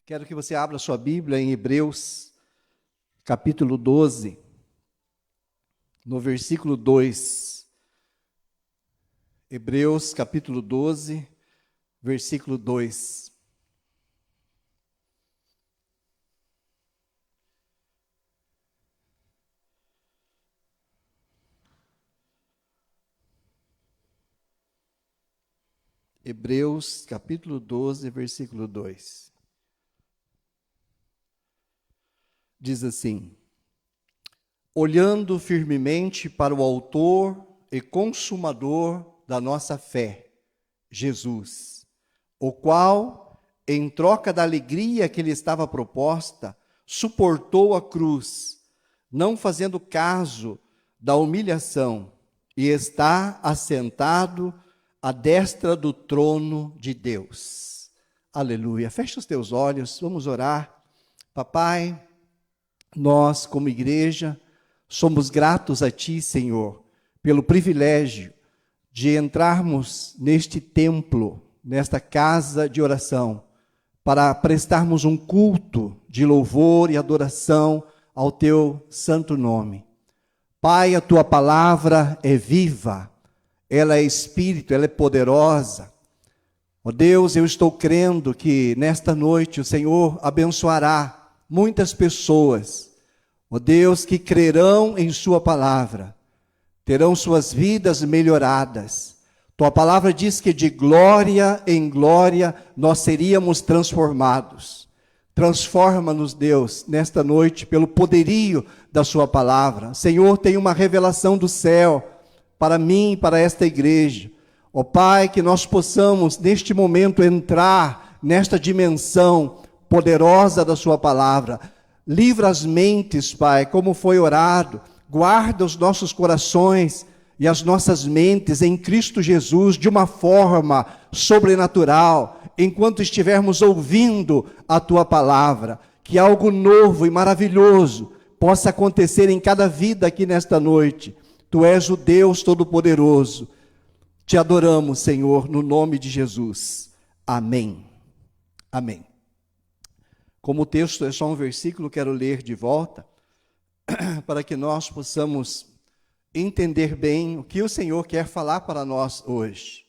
Quero que você abra sua Bíblia em Hebreus, capítulo 12, no versículo 2. Hebreus, capítulo 12, versículo 2. Hebreus, capítulo 12, versículo 2. Diz assim: olhando firmemente para o autor e consumador da nossa fé, Jesus, o qual, em troca da alegria que lhe estava proposta, suportou a cruz, não fazendo caso da humilhação, e está assentado à destra do trono de Deus. Aleluia. Fecha os teus olhos, vamos orar. Papai, nós, como igreja, somos gratos a Ti, Senhor, pelo privilégio de entrarmos neste templo, nesta casa de oração, para prestarmos um culto de louvor e adoração ao Teu santo nome. Pai, a Tua palavra é viva, ela é espírito, ela é poderosa. Ó Deus, eu estou crendo que nesta noite o Senhor abençoará muitas pessoas, ó Deus, que crerão em Sua palavra, terão suas vidas melhoradas. Tua palavra diz que de glória em glória nós seríamos transformados. Transforma-nos, Deus, nesta noite, pelo poderio da Sua palavra. Senhor, tem uma revelação do céu para mim e para esta igreja. Ó Pai, que nós possamos, neste momento, entrar nesta dimensão poderosa da Sua palavra. Livra as mentes, Pai, como foi orado. Guarda os nossos corações e as nossas mentes em Cristo Jesus de uma forma sobrenatural, enquanto estivermos ouvindo a Tua palavra. Que algo novo e maravilhoso possa acontecer em cada vida aqui nesta noite. Tu és o Deus Todo-Poderoso. Te adoramos, Senhor, no nome de Jesus. Amém. Amém. Como o texto é só um versículo, quero ler de volta, para que nós possamos entender bem o que o Senhor quer falar para nós hoje.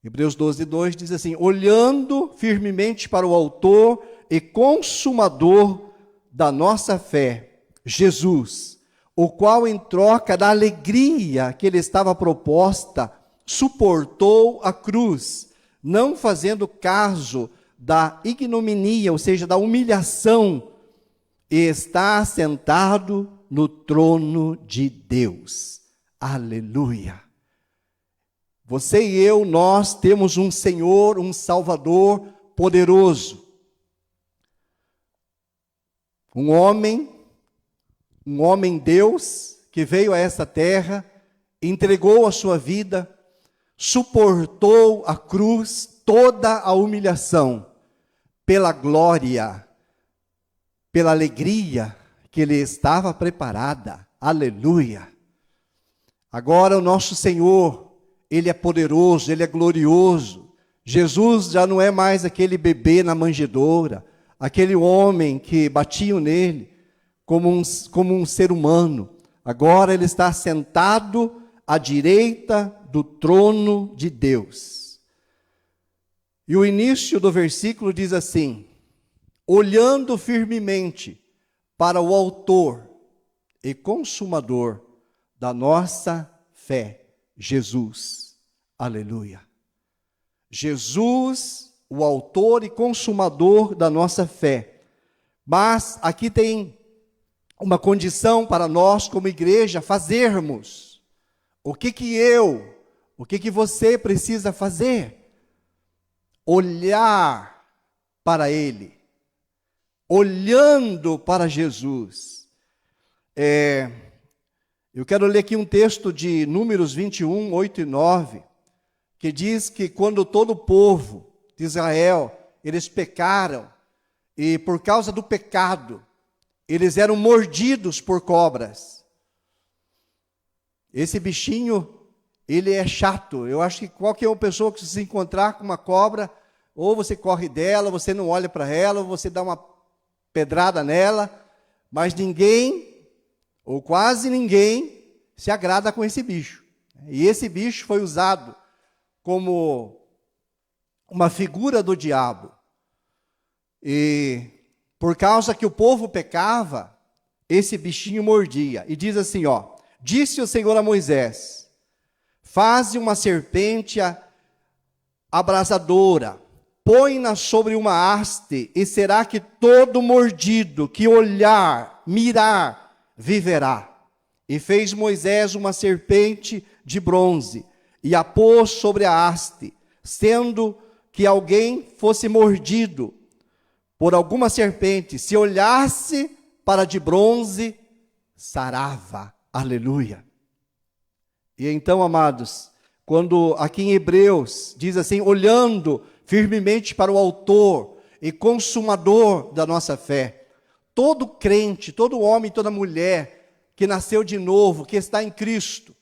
Hebreus 12, 2 diz assim: olhando firmemente para o autor e consumador da nossa fé, Jesus, o qual em troca da alegria que lhe estava proposta, suportou a cruz, não fazendo caso da ignominia, ou seja, da humilhação, e está sentado no trono de Deus. Aleluia! Você e eu, nós temos um Senhor, um Salvador poderoso. Um homem Deus, que veio a essa terra, entregou a sua vida, suportou a cruz, toda a humilhação, pela glória, pela alegria que lhe estava preparada. Aleluia! Agora o nosso Senhor, Ele é poderoso, Ele é glorioso. Jesus já não é mais aquele bebê na manjedoura, aquele homem que batiam nele como um ser humano. Agora Ele está sentado à direita do trono de Deus. E o início do versículo diz assim: olhando firmemente para o autor e consumador da nossa fé, Jesus. Aleluia. Jesus, o autor e consumador da nossa fé. Mas aqui tem uma condição para nós como igreja fazermos. O que você precisa fazer? Olhar para Ele, olhando para Jesus. Eu quero ler aqui um texto de Números 21, 8 e 9, que diz que quando todo o povo de Israel, eles pecaram, e por causa do pecado, eles eram mordidos por cobras. Esse bichinho, ele é chato. Eu acho que qualquer pessoa que se encontrar com uma cobra, ou você corre dela, você não olha para ela, ou você dá uma pedrada nela, mas ninguém, ou quase ninguém, se agrada com esse bicho. E esse bicho foi usado como uma figura do diabo. E por causa que o povo pecava, esse bichinho mordia. E diz assim, disse o Senhor a Moisés, faze uma serpente abrasadora, põe-na sobre uma haste, e será que todo mordido que olhar, mirar, viverá. E fez Moisés uma serpente de bronze, e a pôs sobre a haste, sendo que alguém fosse mordido por alguma serpente, se olhasse para a de bronze, sarava. Aleluia. E então, amados, quando aqui em Hebreus diz assim, olhando firmemente para o autor e consumador da nossa fé, todo crente, todo homem, toda mulher que nasceu de novo, que está em Cristo,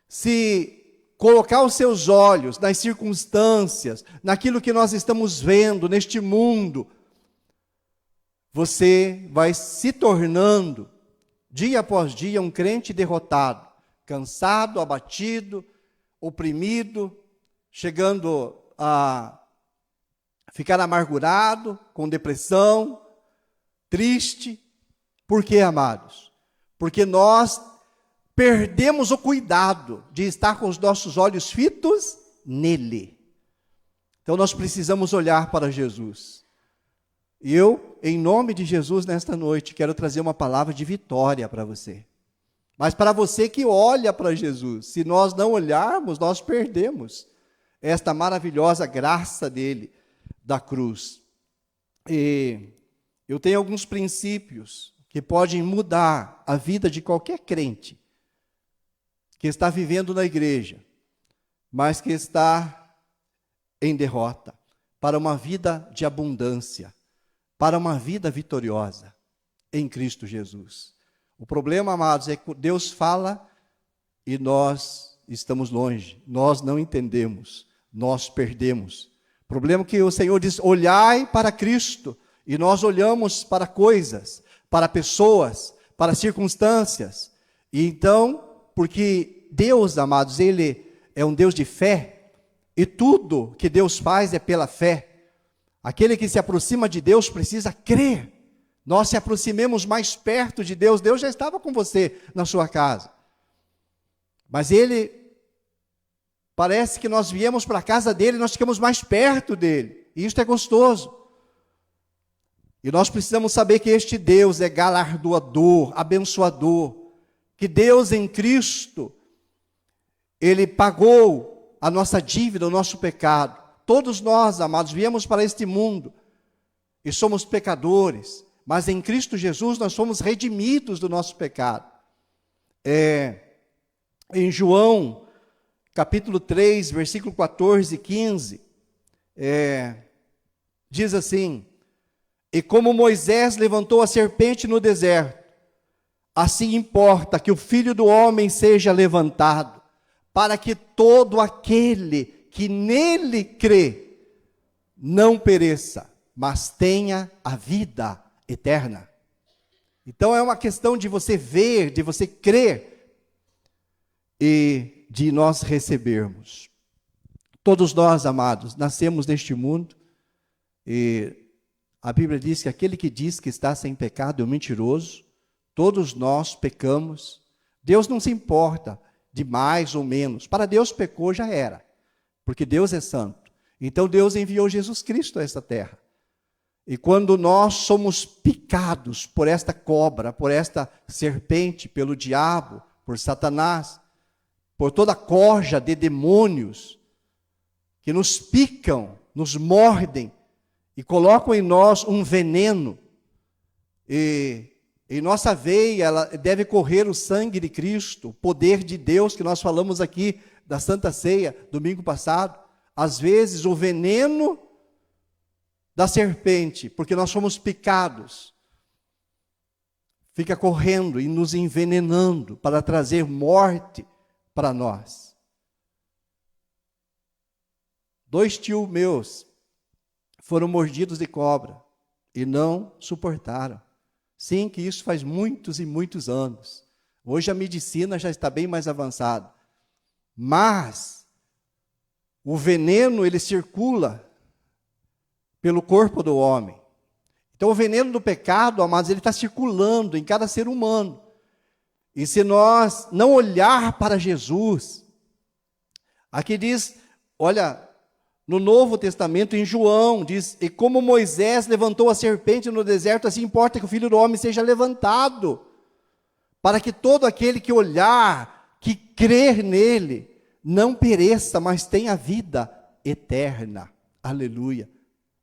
se colocar os seus olhos nas circunstâncias, naquilo que nós estamos vendo neste mundo, você vai se tornando, dia após dia, um crente derrotado, cansado, abatido, oprimido, chegando a ficar amargurado, com depressão, triste. Por quê, amados? Porque nós perdemos o cuidado de estar com os nossos olhos fitos nele. Então nós precisamos olhar para Jesus. E eu, em nome de Jesus, nesta noite, quero trazer uma palavra de vitória para você. Mas para você que olha para Jesus, se nós não olharmos, nós perdemos esta maravilhosa graça dele, da cruz. E eu tenho alguns princípios que podem mudar a vida de qualquer crente que está vivendo na igreja, mas que está em derrota, para uma vida de abundância, para uma vida vitoriosa em Cristo Jesus. O problema, amados, é que Deus fala e nós estamos longe, nós não entendemos, nós perdemos. O problema é que o Senhor diz, olhai para Cristo, e nós olhamos para coisas, para pessoas, para circunstâncias. E então, porque Deus, amados, Ele é um Deus de fé, e tudo que Deus faz é pela fé. Aquele que se aproxima de Deus precisa crer. Nós se aproximemos mais perto de Deus. Deus já estava com você na sua casa. Mas Ele, parece que nós viemos para a casa dEle, nós ficamos mais perto dEle. E isso é gostoso. E nós precisamos saber que este Deus é galardoador, abençoador. Que Deus em Cristo, Ele pagou a nossa dívida, o nosso pecado. Todos nós, amados, viemos para este mundo e somos pecadores, mas em Cristo Jesus nós somos redimidos do nosso pecado. Em João, capítulo 3, versículo 14 e 15, diz assim, e como Moisés levantou a serpente no deserto, assim importa que o Filho do Homem seja levantado, para que todo aquele que nele crê, não pereça, mas tenha a vida eterna. Então é uma questão de você ver, de você crer, e de nós recebermos. Todos nós, amados, nascemos neste mundo, e a Bíblia diz que aquele que diz que está sem pecado é um mentiroso. Todos nós pecamos. Deus não se importa de mais ou menos. Para Deus, pecou já era. Porque Deus é santo. Então Deus enviou Jesus Cristo a esta terra. E quando nós somos picados por esta cobra, por esta serpente, pelo diabo, por Satanás, por toda a corja de demônios que nos picam, nos mordem e colocam em nós um veneno, e em nossa veia ela deve correr o sangue de Cristo, o poder de Deus que nós falamos aqui da Santa Ceia, domingo passado. Às vezes o veneno da serpente, porque nós fomos picados, fica correndo e nos envenenando para trazer morte para nós. 2 tios meus foram mordidos de cobra e não suportaram. Sim, que isso faz muitos e muitos anos. Hoje a medicina já está bem mais avançada. Mas o veneno, ele circula pelo corpo do homem. Então o veneno do pecado, amados, ele está circulando em cada ser humano. E se nós não olhar para Jesus, aqui diz, olha, no Novo Testamento, em João, diz, e como Moisés levantou a serpente no deserto, assim importa que o Filho do Homem seja levantado, para que todo aquele que olhar, que crer nele, não pereça, mas tenha vida eterna. Aleluia.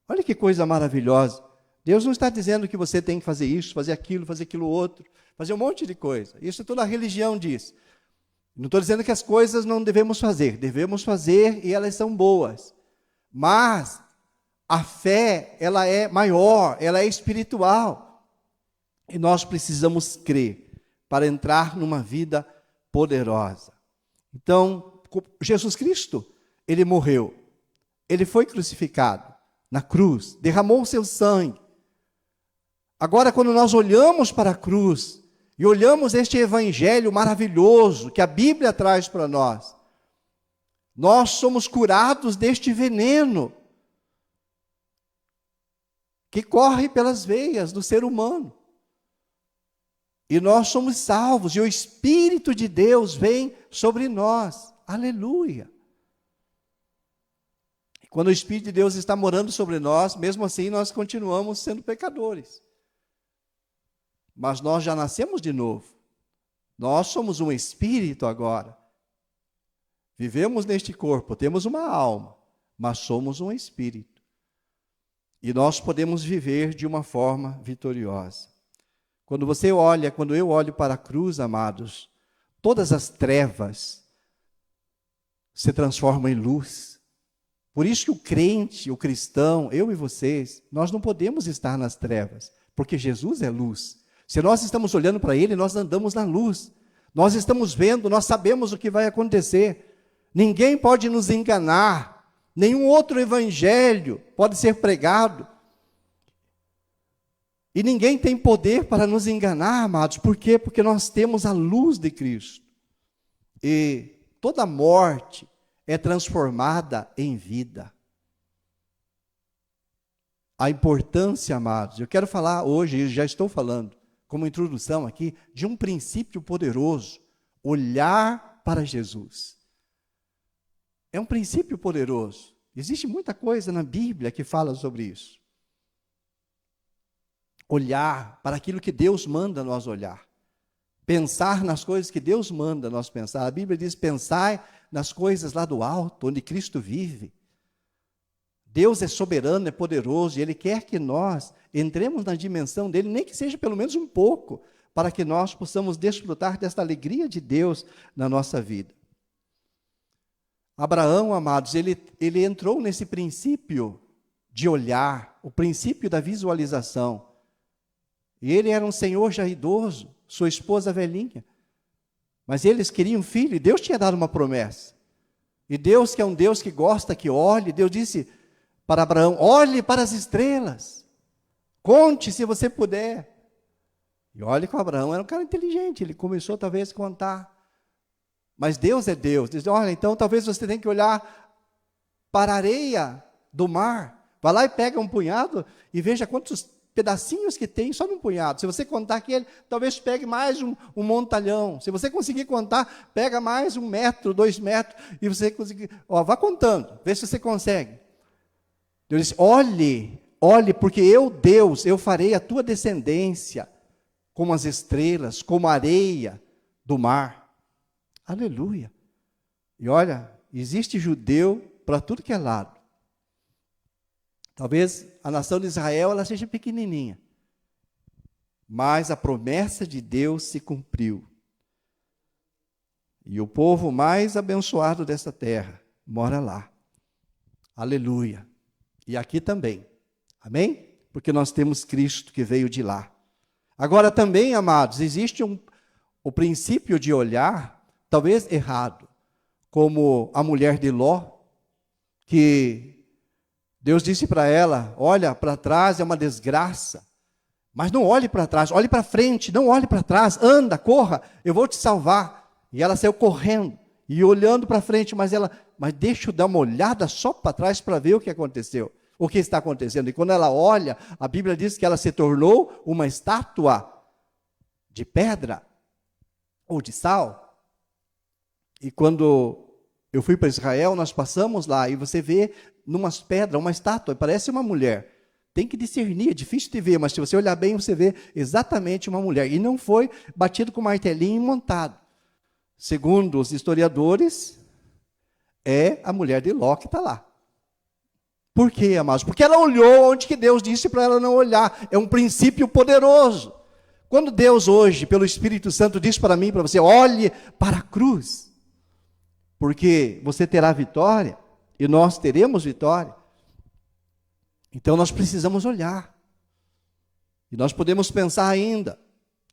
Olha que coisa maravilhosa. Deus não está dizendo que você tem que fazer isso, fazer aquilo outro, fazer um monte de coisa. Isso toda a religião diz. Não estou dizendo que as coisas não devemos fazer e elas são boas. Mas a fé, ela é maior, ela é espiritual. E nós precisamos crer para entrar numa vida poderosa. Então, Jesus Cristo, ele morreu. Ele foi crucificado na cruz, derramou o seu sangue. Agora, quando nós olhamos para a cruz e olhamos este evangelho maravilhoso que a Bíblia traz para nós, nós somos curados deste veneno que corre pelas veias do ser humano. E nós somos salvos, e o Espírito de Deus vem sobre nós. Aleluia! E quando o Espírito de Deus está morando sobre nós, mesmo assim nós continuamos sendo pecadores. Mas nós já nascemos de novo. Nós somos um espírito agora. Vivemos neste corpo, temos uma alma, mas somos um espírito. E nós podemos viver de uma forma vitoriosa. Quando eu olho para a cruz, amados, todas as trevas se transformam em luz. Por isso que o crente, o cristão, eu e vocês, nós não podemos estar nas trevas, porque Jesus é luz. Se nós estamos olhando para Ele, nós andamos na luz. Nós estamos vendo, nós sabemos o que vai acontecer. Ninguém pode nos enganar. Nenhum outro evangelho pode ser pregado. E ninguém tem poder para nos enganar, amados. Por quê? Porque nós temos a luz de Cristo. E toda morte é transformada em vida. A importância, amados, eu quero falar hoje, já estou falando, como introdução aqui, de um princípio poderoso, olhar para Jesus. É um princípio poderoso. Existe muita coisa na Bíblia que fala sobre isso. Olhar para aquilo que Deus manda nós olhar. Pensar nas coisas que Deus manda nós pensar. A Bíblia diz, pensai nas coisas lá do alto, onde Cristo vive. Deus é soberano, é poderoso, e Ele quer que nós entremos na dimensão dEle, nem que seja pelo menos um pouco, para que nós possamos desfrutar desta alegria de Deus na nossa vida. Abraão, amados, ele entrou nesse princípio de olhar, o princípio da visualização. E ele era um senhor já idoso, sua esposa velhinha. Mas eles queriam filho, e Deus tinha dado uma promessa. E Deus, que é um Deus que gosta que olhe, Deus disse para Abraão, olhe para as estrelas, conte se você puder. E olhe que o Abraão era um cara inteligente, ele começou talvez a contar. Mas Deus é Deus. Diz, olha, então talvez você tenha que olhar para a areia do mar. Vai lá e pega um punhado e veja quantos pedacinhos que tem só num punhado. Se você contar aquele, talvez pegue mais um montalhão. Se você conseguir contar, pega mais 1 metro, 2 metros, e você conseguir. Vá contando, vê se você consegue. Deus disse, olhe, porque eu, Deus, eu farei a tua descendência como as estrelas, como a areia do mar. Aleluia. E olha, existe judeu para tudo que é lado. Talvez a nação de Israel ela seja pequenininha, mas a promessa de Deus se cumpriu. E o povo mais abençoado dessa terra mora lá. Aleluia. E aqui também. Amém? Porque nós temos Cristo que veio de lá. Agora também, amados, existe o princípio de olhar, talvez errado, como a mulher de Ló, que Deus disse para ela: olha, para trás é uma desgraça, mas não olhe para trás, olhe para frente, não olhe para trás, anda, corra, eu vou te salvar. E ela saiu correndo e olhando para frente, mas deixa eu dar uma olhada só para trás para ver o que aconteceu, o que está acontecendo. E quando ela olha, a Bíblia diz que ela se tornou uma estátua de pedra ou de sal. E quando eu fui para Israel, nós passamos lá e você vê numas pedras uma estátua, parece uma mulher. Tem que discernir, é difícil de ver, mas se você olhar bem, você vê exatamente uma mulher. E não foi batido com martelinho e montado. Segundo os historiadores, é a mulher de Ló que está lá. Por quê, amados? Porque ela olhou onde que Deus disse para ela não olhar. É um princípio poderoso. Quando Deus hoje, pelo Espírito Santo, diz para mim, para você, olhe para a cruz, porque você terá vitória, e nós teremos vitória. Então nós precisamos olhar. E nós podemos pensar ainda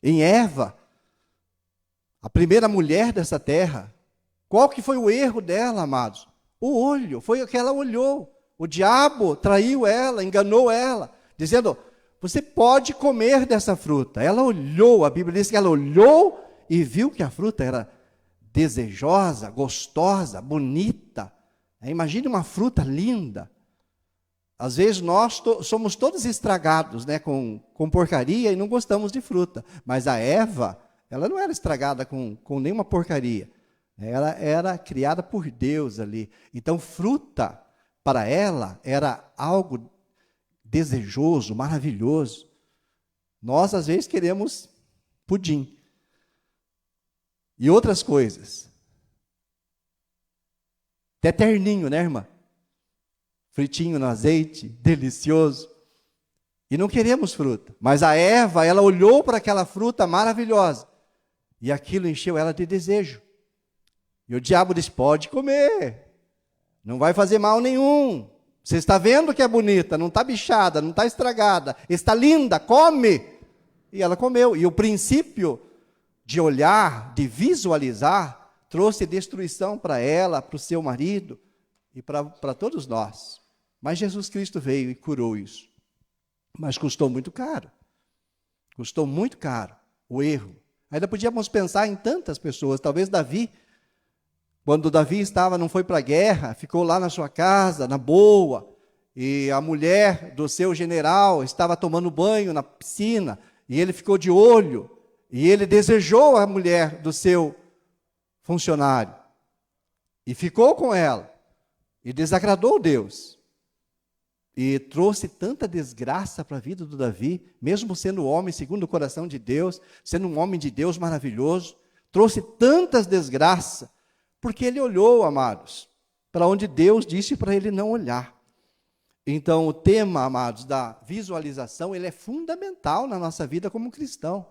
em Eva, a primeira mulher dessa terra. Qual que foi o erro dela, amados? O olho, foi o que ela olhou. O diabo traiu ela, enganou ela, dizendo: você pode comer dessa fruta. Ela olhou, a Bíblia diz que ela olhou e viu que a fruta era desejosa, gostosa, bonita. Imagine uma fruta linda. Às vezes nós somos todos estragados, né, com porcaria e não gostamos de fruta. Mas a Eva, ela não era estragada com nenhuma porcaria. Ela era criada por Deus ali. Então fruta, para ela, era algo desejoso, maravilhoso. Nós, às vezes, queremos pudim. E outras coisas. Até terninho, né, irmã? Fritinho no azeite, delicioso. E não queremos fruta. Mas a Eva, ela olhou para aquela fruta maravilhosa. E aquilo encheu ela de desejo. E o diabo disse: pode comer. Não vai fazer mal nenhum. Você está vendo que é bonita, não está bichada, não está estragada. Está linda, come. E ela comeu. E o princípio de olhar, de visualizar, trouxe destruição para ela, para o seu marido e para todos nós. Mas Jesus Cristo veio e curou isso. Mas custou muito caro. Custou muito caro o erro. Ainda podíamos pensar em tantas pessoas. Talvez Davi, quando Davi não foi para a guerra, ficou lá na sua casa, na boa, e a mulher do seu general estava tomando banho na piscina, e ele ficou de olho, e ele desejou a mulher do seu funcionário, e ficou com ela, e desagradou Deus, e trouxe tanta desgraça para a vida do Davi, mesmo sendo homem segundo o coração de Deus, sendo um homem de Deus maravilhoso, trouxe tantas desgraças, porque ele olhou, amados, para onde Deus disse para ele não olhar. Então, o tema, amados, da visualização, ele é fundamental na nossa vida como cristão.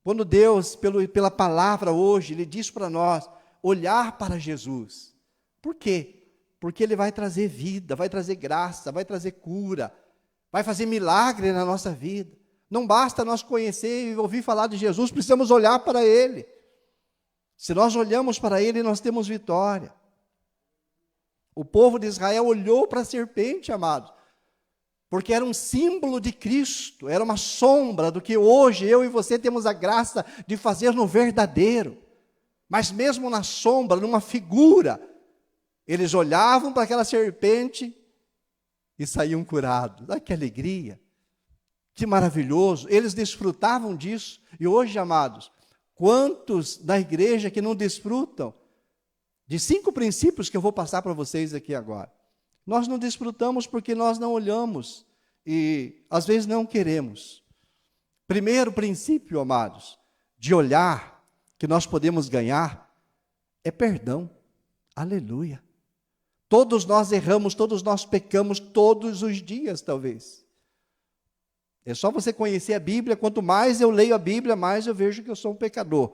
Quando Deus, pela palavra hoje, Ele diz para nós, olhar para Jesus. Por quê? Porque Ele vai trazer vida, vai trazer graça, vai trazer cura, vai fazer milagre na nossa vida. Não basta nós conhecer e ouvir falar de Jesus, precisamos olhar para Ele. Se nós olhamos para Ele, nós temos vitória. O povo de Israel olhou para a serpente, amados, porque era um símbolo de Cristo, era uma sombra do que hoje eu e você temos a graça de fazer no verdadeiro. Mas mesmo na sombra, numa figura, eles olhavam para aquela serpente e saíam curados. Ah, que alegria, que maravilhoso, eles desfrutavam disso. E hoje, amados, quantos da igreja que não desfrutam de 5 princípios que eu vou passar para vocês aqui agora? Nós não desfrutamos porque nós não olhamos e às vezes não queremos. Primeiro princípio, amados, de olhar que nós podemos ganhar é perdão. Aleluia. Todos nós erramos, todos nós pecamos todos os dias, talvez. É só você conhecer a Bíblia, quanto mais eu leio a Bíblia, mais eu vejo que eu sou um pecador.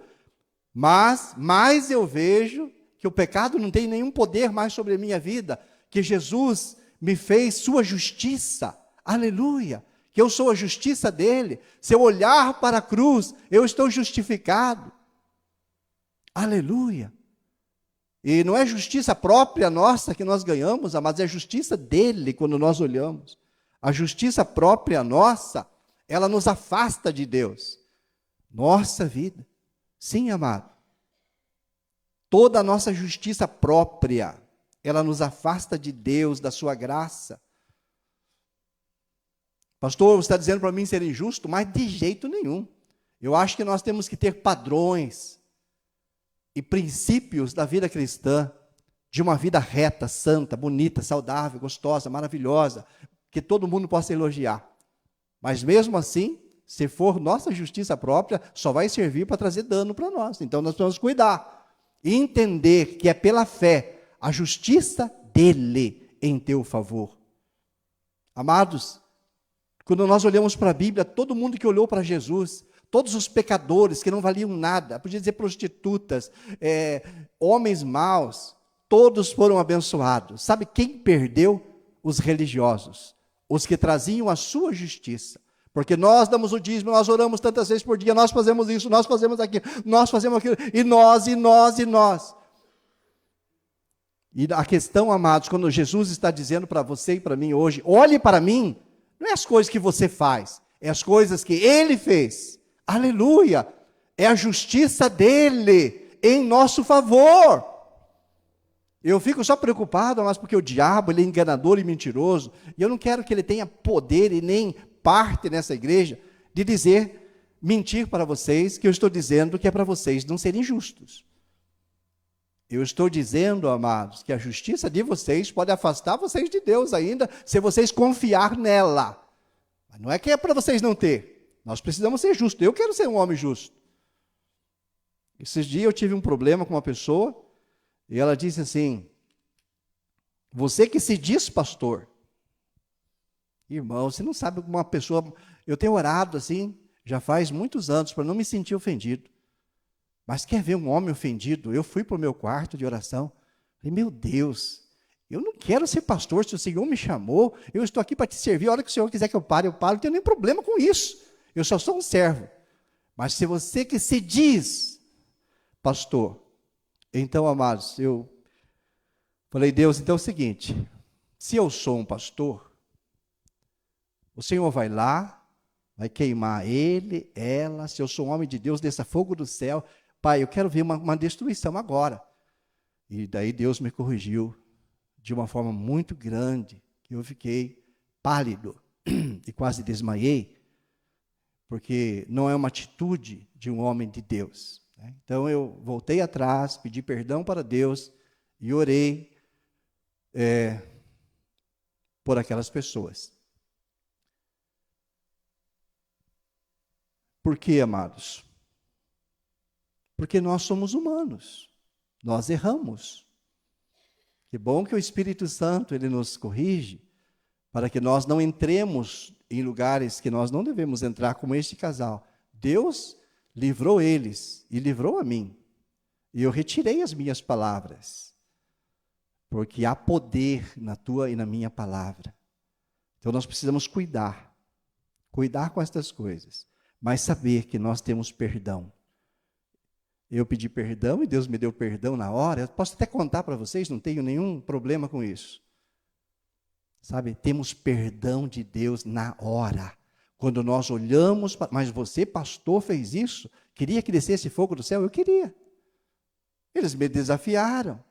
Mas mais eu vejo que o pecado não tem nenhum poder mais sobre a minha vida, que Jesus me fez sua justiça, aleluia, que eu sou a justiça dele. Se eu olhar para a cruz, eu estou justificado, aleluia. E não é justiça própria nossa que nós ganhamos, mas é a justiça dele quando nós olhamos. A justiça própria nossa, ela nos afasta de Deus. Nossa vida. Sim, amado. Toda a nossa justiça própria, ela nos afasta de Deus, da sua graça. Pastor, você está dizendo para mim ser injusto? Mas de jeito nenhum. Eu acho que nós temos que ter padrões e princípios da vida cristã, de uma vida reta, santa, bonita, saudável, gostosa, maravilhosa, que todo mundo possa elogiar. Mas mesmo assim, se for nossa justiça própria, só vai servir para trazer dano para nós. Então nós precisamos cuidar e entender que é pela fé a justiça dele em teu favor. Amados, quando nós olhamos para a Bíblia, todo mundo que olhou para Jesus, todos os pecadores que não valiam nada, podia dizer prostitutas, homens maus, todos foram abençoados. Sabe quem perdeu? Os religiosos, os que traziam a sua justiça. Porque nós damos o dízimo, nós oramos tantas vezes por dia, nós fazemos isso, nós fazemos aquilo, nós fazemos aquilo, e nós. E a questão, amados, quando Jesus está dizendo para você e para mim hoje, olhe para mim, não é as coisas que você faz, é as coisas que ele fez. Aleluia! É a justiça dele em nosso favor. Eu fico só preocupado, mas porque o diabo, ele é enganador e mentiroso, e eu não quero que ele tenha poder e nem parte nessa igreja de dizer, mentir para vocês, que eu estou dizendo que é para vocês não serem justos. Eu estou dizendo, amados, que a justiça de vocês pode afastar vocês de Deus ainda, se vocês confiar nela. Mas não é que é para vocês não ter. Nós precisamos ser justos. Eu quero ser um homem justo. Esses dias eu tive um problema com uma pessoa, e ela disse assim, você que se diz pastor. Irmão, você não sabe como uma pessoa... Eu tenho orado assim, já faz muitos anos, para não me sentir ofendido. Mas quer ver um homem ofendido? Eu fui para o meu quarto de oração. Falei, meu Deus, eu não quero ser pastor, se o Senhor me chamou, eu estou aqui para te servir, a hora que o Senhor quiser que eu pare, não tenho nenhum problema com isso. Eu só sou um servo. Mas se você que se diz pastor, então, amados, eu falei, Deus, então é o seguinte, se eu sou um pastor, o Senhor vai lá, vai queimar ele, ela, se eu sou um homem de Deus, desça fogo do céu, Pai, eu quero ver uma destruição agora. E daí Deus me corrigiu de uma forma muito grande, que eu fiquei pálido e quase desmaiei, porque não é uma atitude de um homem de Deus. Né? Então eu voltei atrás, pedi perdão para Deus e orei por aquelas pessoas. Por quê, amados? Porque nós somos humanos, nós erramos. Que bom que o Espírito Santo, ele nos corrige, para que nós não entremos em lugares que nós não devemos entrar, como este casal. Deus livrou eles e livrou a mim. E eu retirei as minhas palavras, porque há poder na tua e na minha palavra. Então nós precisamos cuidar com estas coisas, mas saber que nós temos perdão. Eu pedi perdão e Deus me deu perdão na hora. Eu posso até contar para vocês, não tenho nenhum problema com isso. Sabe, temos perdão de Deus na hora. Quando nós olhamos, mas você, pastor, fez isso? Queria que descesse fogo do céu? Eu queria. Eles me desafiaram.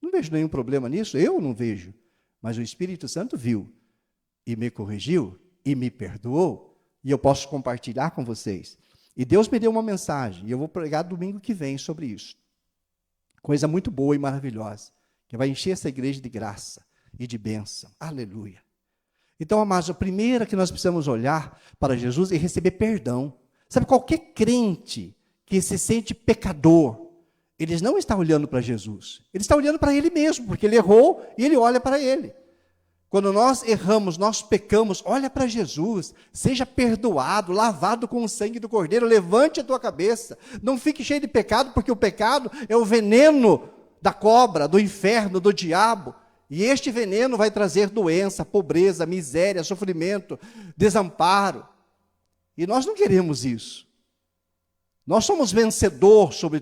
Não vejo nenhum problema nisso, eu não vejo. Mas o Espírito Santo viu e me corrigiu e me perdoou. E eu posso compartilhar com vocês. E Deus me deu uma mensagem, e eu vou pregar domingo que vem sobre isso. Coisa muito boa e maravilhosa, que vai encher essa igreja de graça e de bênção. Aleluia. Então, amados, a primeira que nós precisamos olhar para Jesus é receber perdão. Sabe, qualquer crente que se sente pecador, ele não está olhando para Jesus, ele está olhando para ele mesmo, porque ele errou e ele olha para ele. Quando nós erramos, nós pecamos, olha para Jesus, seja perdoado, lavado com o sangue do Cordeiro, levante a tua cabeça, não fique cheio de pecado, porque o pecado é o veneno da cobra, do inferno, do diabo, e este veneno vai trazer doença, pobreza, miséria, sofrimento, desamparo, e nós não queremos isso. Nós somos vencedor sobre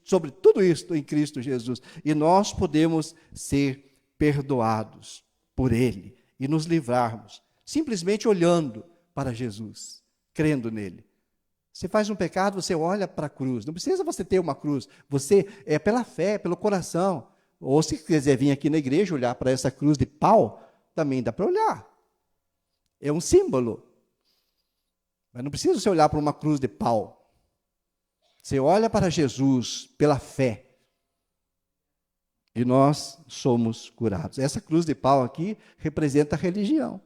sobre tudo isso em Cristo Jesus. E nós podemos ser perdoados por Ele e nos livrarmos, simplesmente olhando para Jesus, crendo nele. Você faz um pecado, você olha para a cruz. Não precisa você ter uma cruz. Você é pela fé, pelo coração. Ou se quiser vir aqui na igreja olhar para essa cruz de pau, também dá para olhar. É um símbolo. Mas não precisa você olhar para uma cruz de pau. Você olha para Jesus pela fé. E nós somos curados. Essa cruz de pau aqui representa a religião.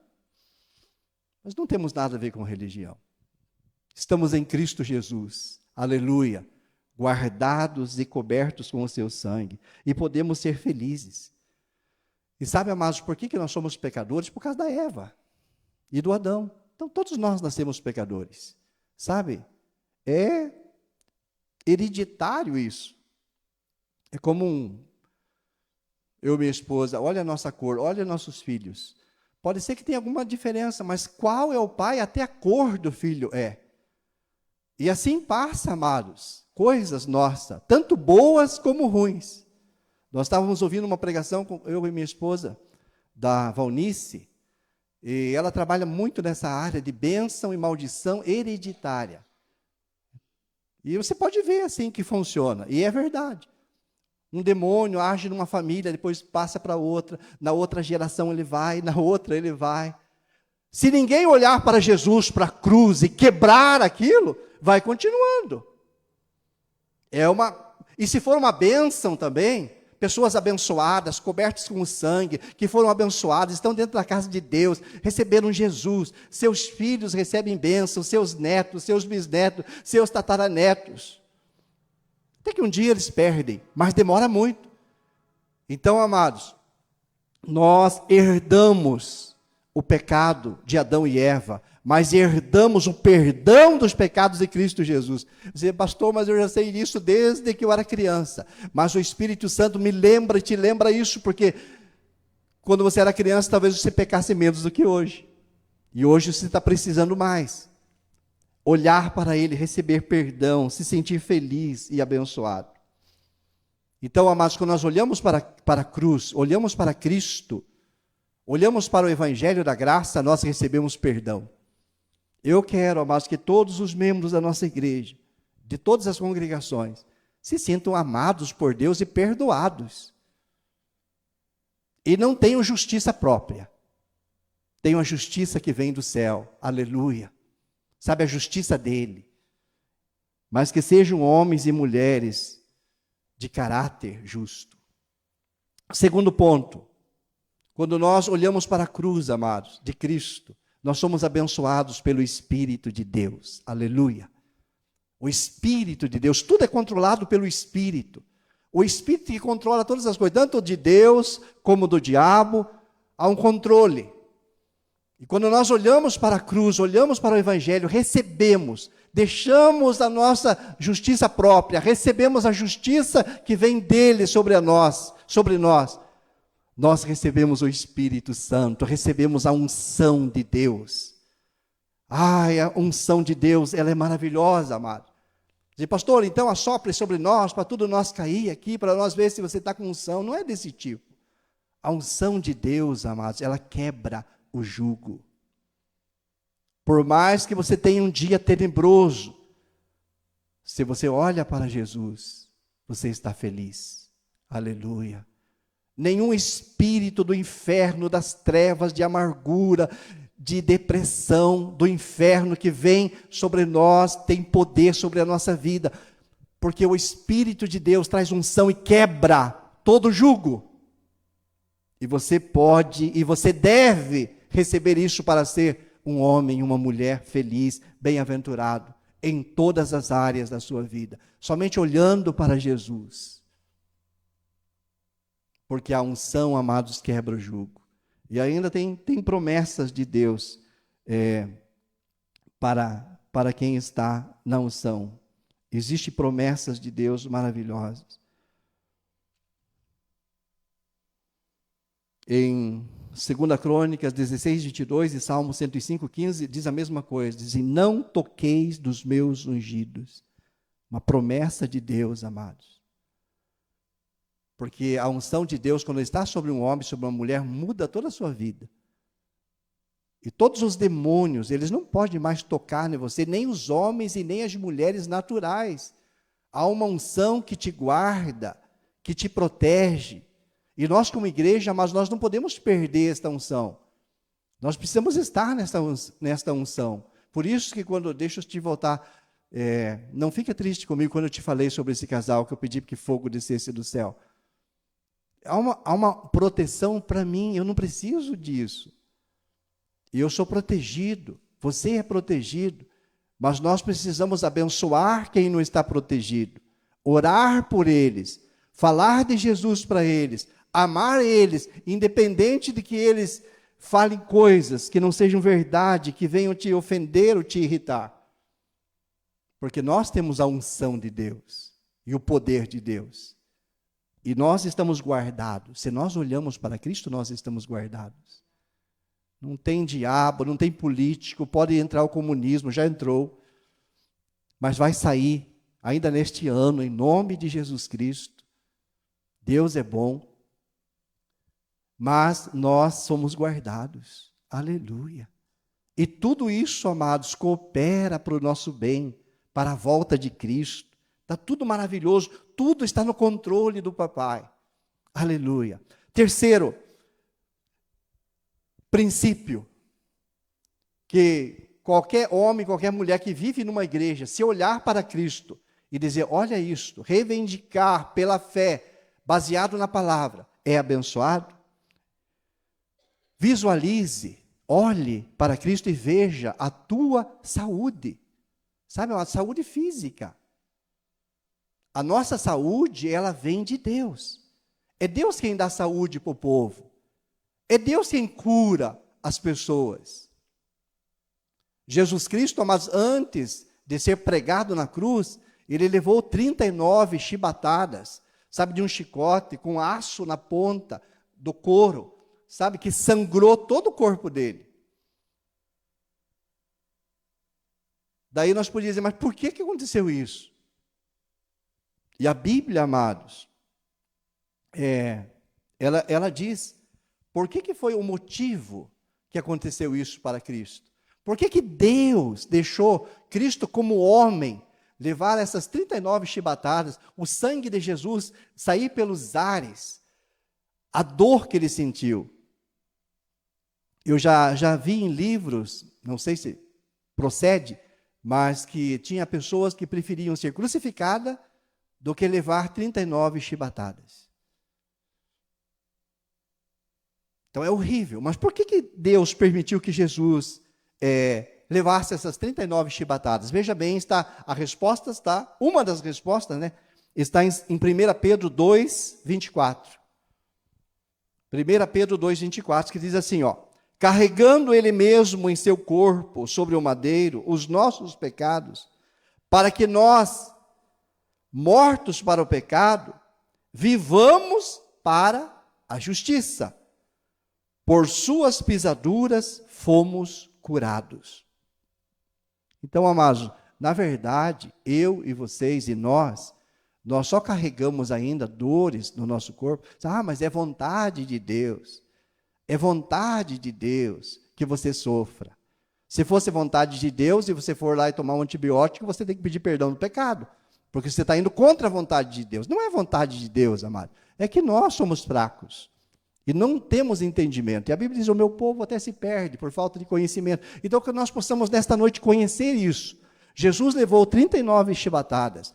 Nós não temos nada a ver com religião. Estamos em Cristo Jesus, aleluia, guardados e cobertos com o seu sangue, e podemos ser felizes. E sabe, amados, por que nós somos pecadores? Por causa da Eva e do Adão. Então, todos nós nascemos pecadores, sabe? É hereditário isso. É como eu e minha esposa, olha a nossa cor, olha nossos filhos. Pode ser que tenha alguma diferença, mas qual é o pai? Até a cor do filho é. E assim passa, amados, coisas nossas, tanto boas como ruins. Nós estávamos ouvindo uma pregação, eu e minha esposa, da Valnice, e ela trabalha muito nessa área de bênção e maldição hereditária. E você pode ver assim que funciona, e é verdade. Um demônio age numa família, depois passa para outra, na outra geração ele vai, na outra ele vai. Se ninguém olhar para Jesus, para a cruz e quebrar aquilo, vai continuando. E se for uma bênção também, pessoas abençoadas, cobertas com o sangue, que foram abençoadas, estão dentro da casa de Deus, receberam Jesus, seus filhos recebem bênção, seus netos, seus bisnetos, seus tataranetos. Até que um dia eles perdem, mas demora muito. Então, amados, nós herdamos o pecado de Adão e Eva, mas herdamos o perdão dos pecados de Cristo Jesus. Você, pastor, mas eu já sei isso desde que eu era criança. Mas o Espírito Santo me lembra e te lembra isso, porque quando você era criança, talvez você pecasse menos do que hoje. E hoje você está precisando mais. Olhar para Ele, receber perdão, se sentir feliz e abençoado. Então, amados, quando nós olhamos para a cruz, olhamos para Cristo, olhamos para o Evangelho da Graça, nós recebemos perdão. Eu quero, amados, que todos os membros da nossa igreja, de todas as congregações, se sintam amados por Deus e perdoados. E não tenham justiça própria. Tenham a justiça que vem do céu. Aleluia. Sabe, a justiça dele. Mas que sejam homens e mulheres de caráter justo. Segundo ponto. Quando nós olhamos para a cruz, amados, de Cristo, nós somos abençoados pelo Espírito de Deus. Aleluia. O Espírito de Deus, tudo é controlado pelo Espírito. O Espírito que controla todas as coisas, tanto de Deus como do diabo, há um controle. E quando nós olhamos para a cruz, olhamos para o Evangelho, recebemos, deixamos a nossa justiça própria, recebemos a justiça que vem dele sobre nós. Nós recebemos o Espírito Santo, recebemos a unção de Deus. Ai, a unção de Deus, ela é maravilhosa, amado. Diz, pastor, então assopre sobre nós, para tudo nós cair aqui, para nós ver se você está com unção. Não é desse tipo. A unção de Deus, amados, ela quebra o jugo. Por mais que você tenha um dia tenebroso, se você olha para Jesus, você está feliz. Aleluia. Nenhum espírito do inferno, das trevas, de amargura, de depressão, do inferno que vem sobre nós, tem poder sobre a nossa vida. Porque o Espírito de Deus traz unção e quebra todo jugo. E você pode e você deve receber isso para ser um homem, uma mulher feliz, bem-aventurado, em todas as áreas da sua vida. Somente olhando para Jesus. Porque a unção, amados, quebra o jugo. E ainda tem promessas de Deus para quem está na unção. Existem promessas de Deus maravilhosas. Em 2 Crônicas 16, 22 e Salmo 105, 15, diz a mesma coisa. Diz, não toqueis dos meus ungidos. Uma promessa de Deus, amados. Porque a unção de Deus, quando está sobre um homem, sobre uma mulher, muda toda a sua vida. E todos os demônios, eles não podem mais tocar em você, nem os homens e nem as mulheres naturais. Há uma unção que te guarda, que te protege. E nós, como igreja, mas nós não podemos perder esta unção. Nós precisamos estar nesta unção. Por isso que quando, deixa eu te voltar, não fica triste comigo quando eu te falei sobre esse casal, que eu pedi que fogo descesse do céu. Há uma proteção para mim, eu não preciso disso. E eu sou protegido, você é protegido, mas nós precisamos abençoar quem não está protegido, orar por eles, falar de Jesus para eles, amar eles, independente de que eles falem coisas que não sejam verdade, que venham te ofender ou te irritar. Porque nós temos a unção de Deus e o poder de Deus. E nós estamos guardados. Se nós olhamos para Cristo, nós estamos guardados. Não tem diabo, não tem político, pode entrar o comunismo, já entrou. Mas vai sair, ainda neste ano, em nome de Jesus Cristo. Deus é bom. Mas nós somos guardados. Aleluia. E tudo isso, amados, coopera para o nosso bem, para a volta de Cristo. Está tudo maravilhoso, tudo está no controle do papai. Aleluia. Terceiro princípio, que qualquer homem, qualquer mulher que vive numa igreja, se olhar para Cristo e dizer, olha isto, reivindicar pela fé, baseado na palavra, é abençoado. Visualize, olhe para Cristo e veja a tua saúde. Sabe, uma saúde física. A nossa saúde, ela vem de Deus. É Deus quem dá saúde para o povo. É Deus quem cura as pessoas. Jesus Cristo, mas antes de ser pregado na cruz, ele levou 39 chibatadas, sabe, de um chicote com aço na ponta do couro, sabe, que sangrou todo o corpo dele. Daí nós podíamos dizer, mas por que aconteceu isso? E a Bíblia, amados, ela diz, por que foi o motivo que aconteceu isso para Cristo? Por que Deus deixou Cristo como homem levar essas 39 chibatadas, o sangue de Jesus sair pelos ares, a dor que ele sentiu? Eu já vi em livros, não sei se procede, mas que tinha pessoas que preferiam ser crucificadas do que levar 39 chibatadas. Então é horrível. Mas por que Deus permitiu que Jesus levasse essas 39 chibatadas? Veja bem, a resposta está, uma das respostas, né, está em 1 Pedro 2, 24. 1 Pedro 2, 24, que diz assim, ó, carregando ele mesmo em seu corpo, sobre o madeiro, os nossos pecados, para que nós, mortos para o pecado, vivamos para a justiça. Por suas pisaduras fomos curados. Então, amados, na verdade, eu e vocês e nós só carregamos ainda dores no nosso corpo. Ah, mas é vontade de Deus. É vontade de Deus que você sofra. Se fosse vontade de Deus e você for lá e tomar um antibiótico, você tem que pedir perdão do pecado. Porque você está indo contra a vontade de Deus. Não é vontade de Deus, amado. É que nós somos fracos. E não temos entendimento. E a Bíblia diz, o meu povo até se perde por falta de conhecimento. Então, que nós possamos, nesta noite, conhecer isso. Jesus levou 39 chibatadas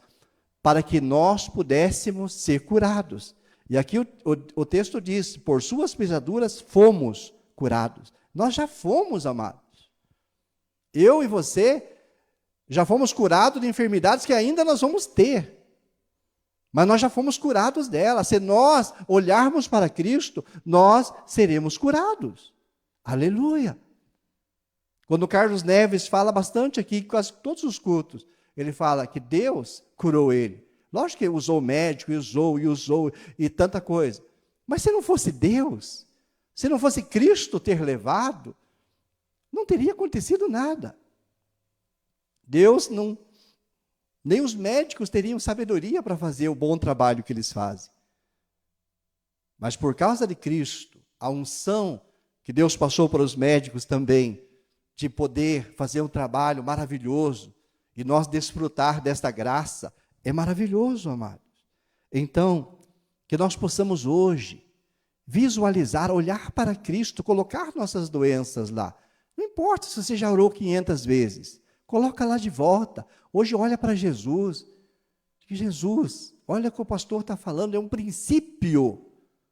para que nós pudéssemos ser curados. E aqui o texto diz, por suas pisaduras fomos curados. Nós já fomos, amados. Eu e você já fomos curados de enfermidades que ainda nós vamos ter. Mas nós já fomos curados dela. Se nós olharmos para Cristo, nós seremos curados. Aleluia. Quando o Carlos Neves fala bastante aqui, quase todos os cultos, ele fala que Deus curou ele. Lógico que usou médico, usou e tanta coisa. Mas se não fosse Deus, se não fosse Cristo ter levado, não teria acontecido nada. Deus não... Nem os médicos teriam sabedoria para fazer o bom trabalho que eles fazem. Mas por causa de Cristo, a unção que Deus passou para os médicos também, de poder fazer um trabalho maravilhoso, e nós desfrutar desta graça, é maravilhoso, amados. Então, que nós possamos hoje visualizar, olhar para Cristo, colocar nossas doenças lá. Não importa se você já orou 500 vezes, coloca lá de volta. Hoje olha para Jesus. Jesus, olha o que o pastor está falando, é um princípio.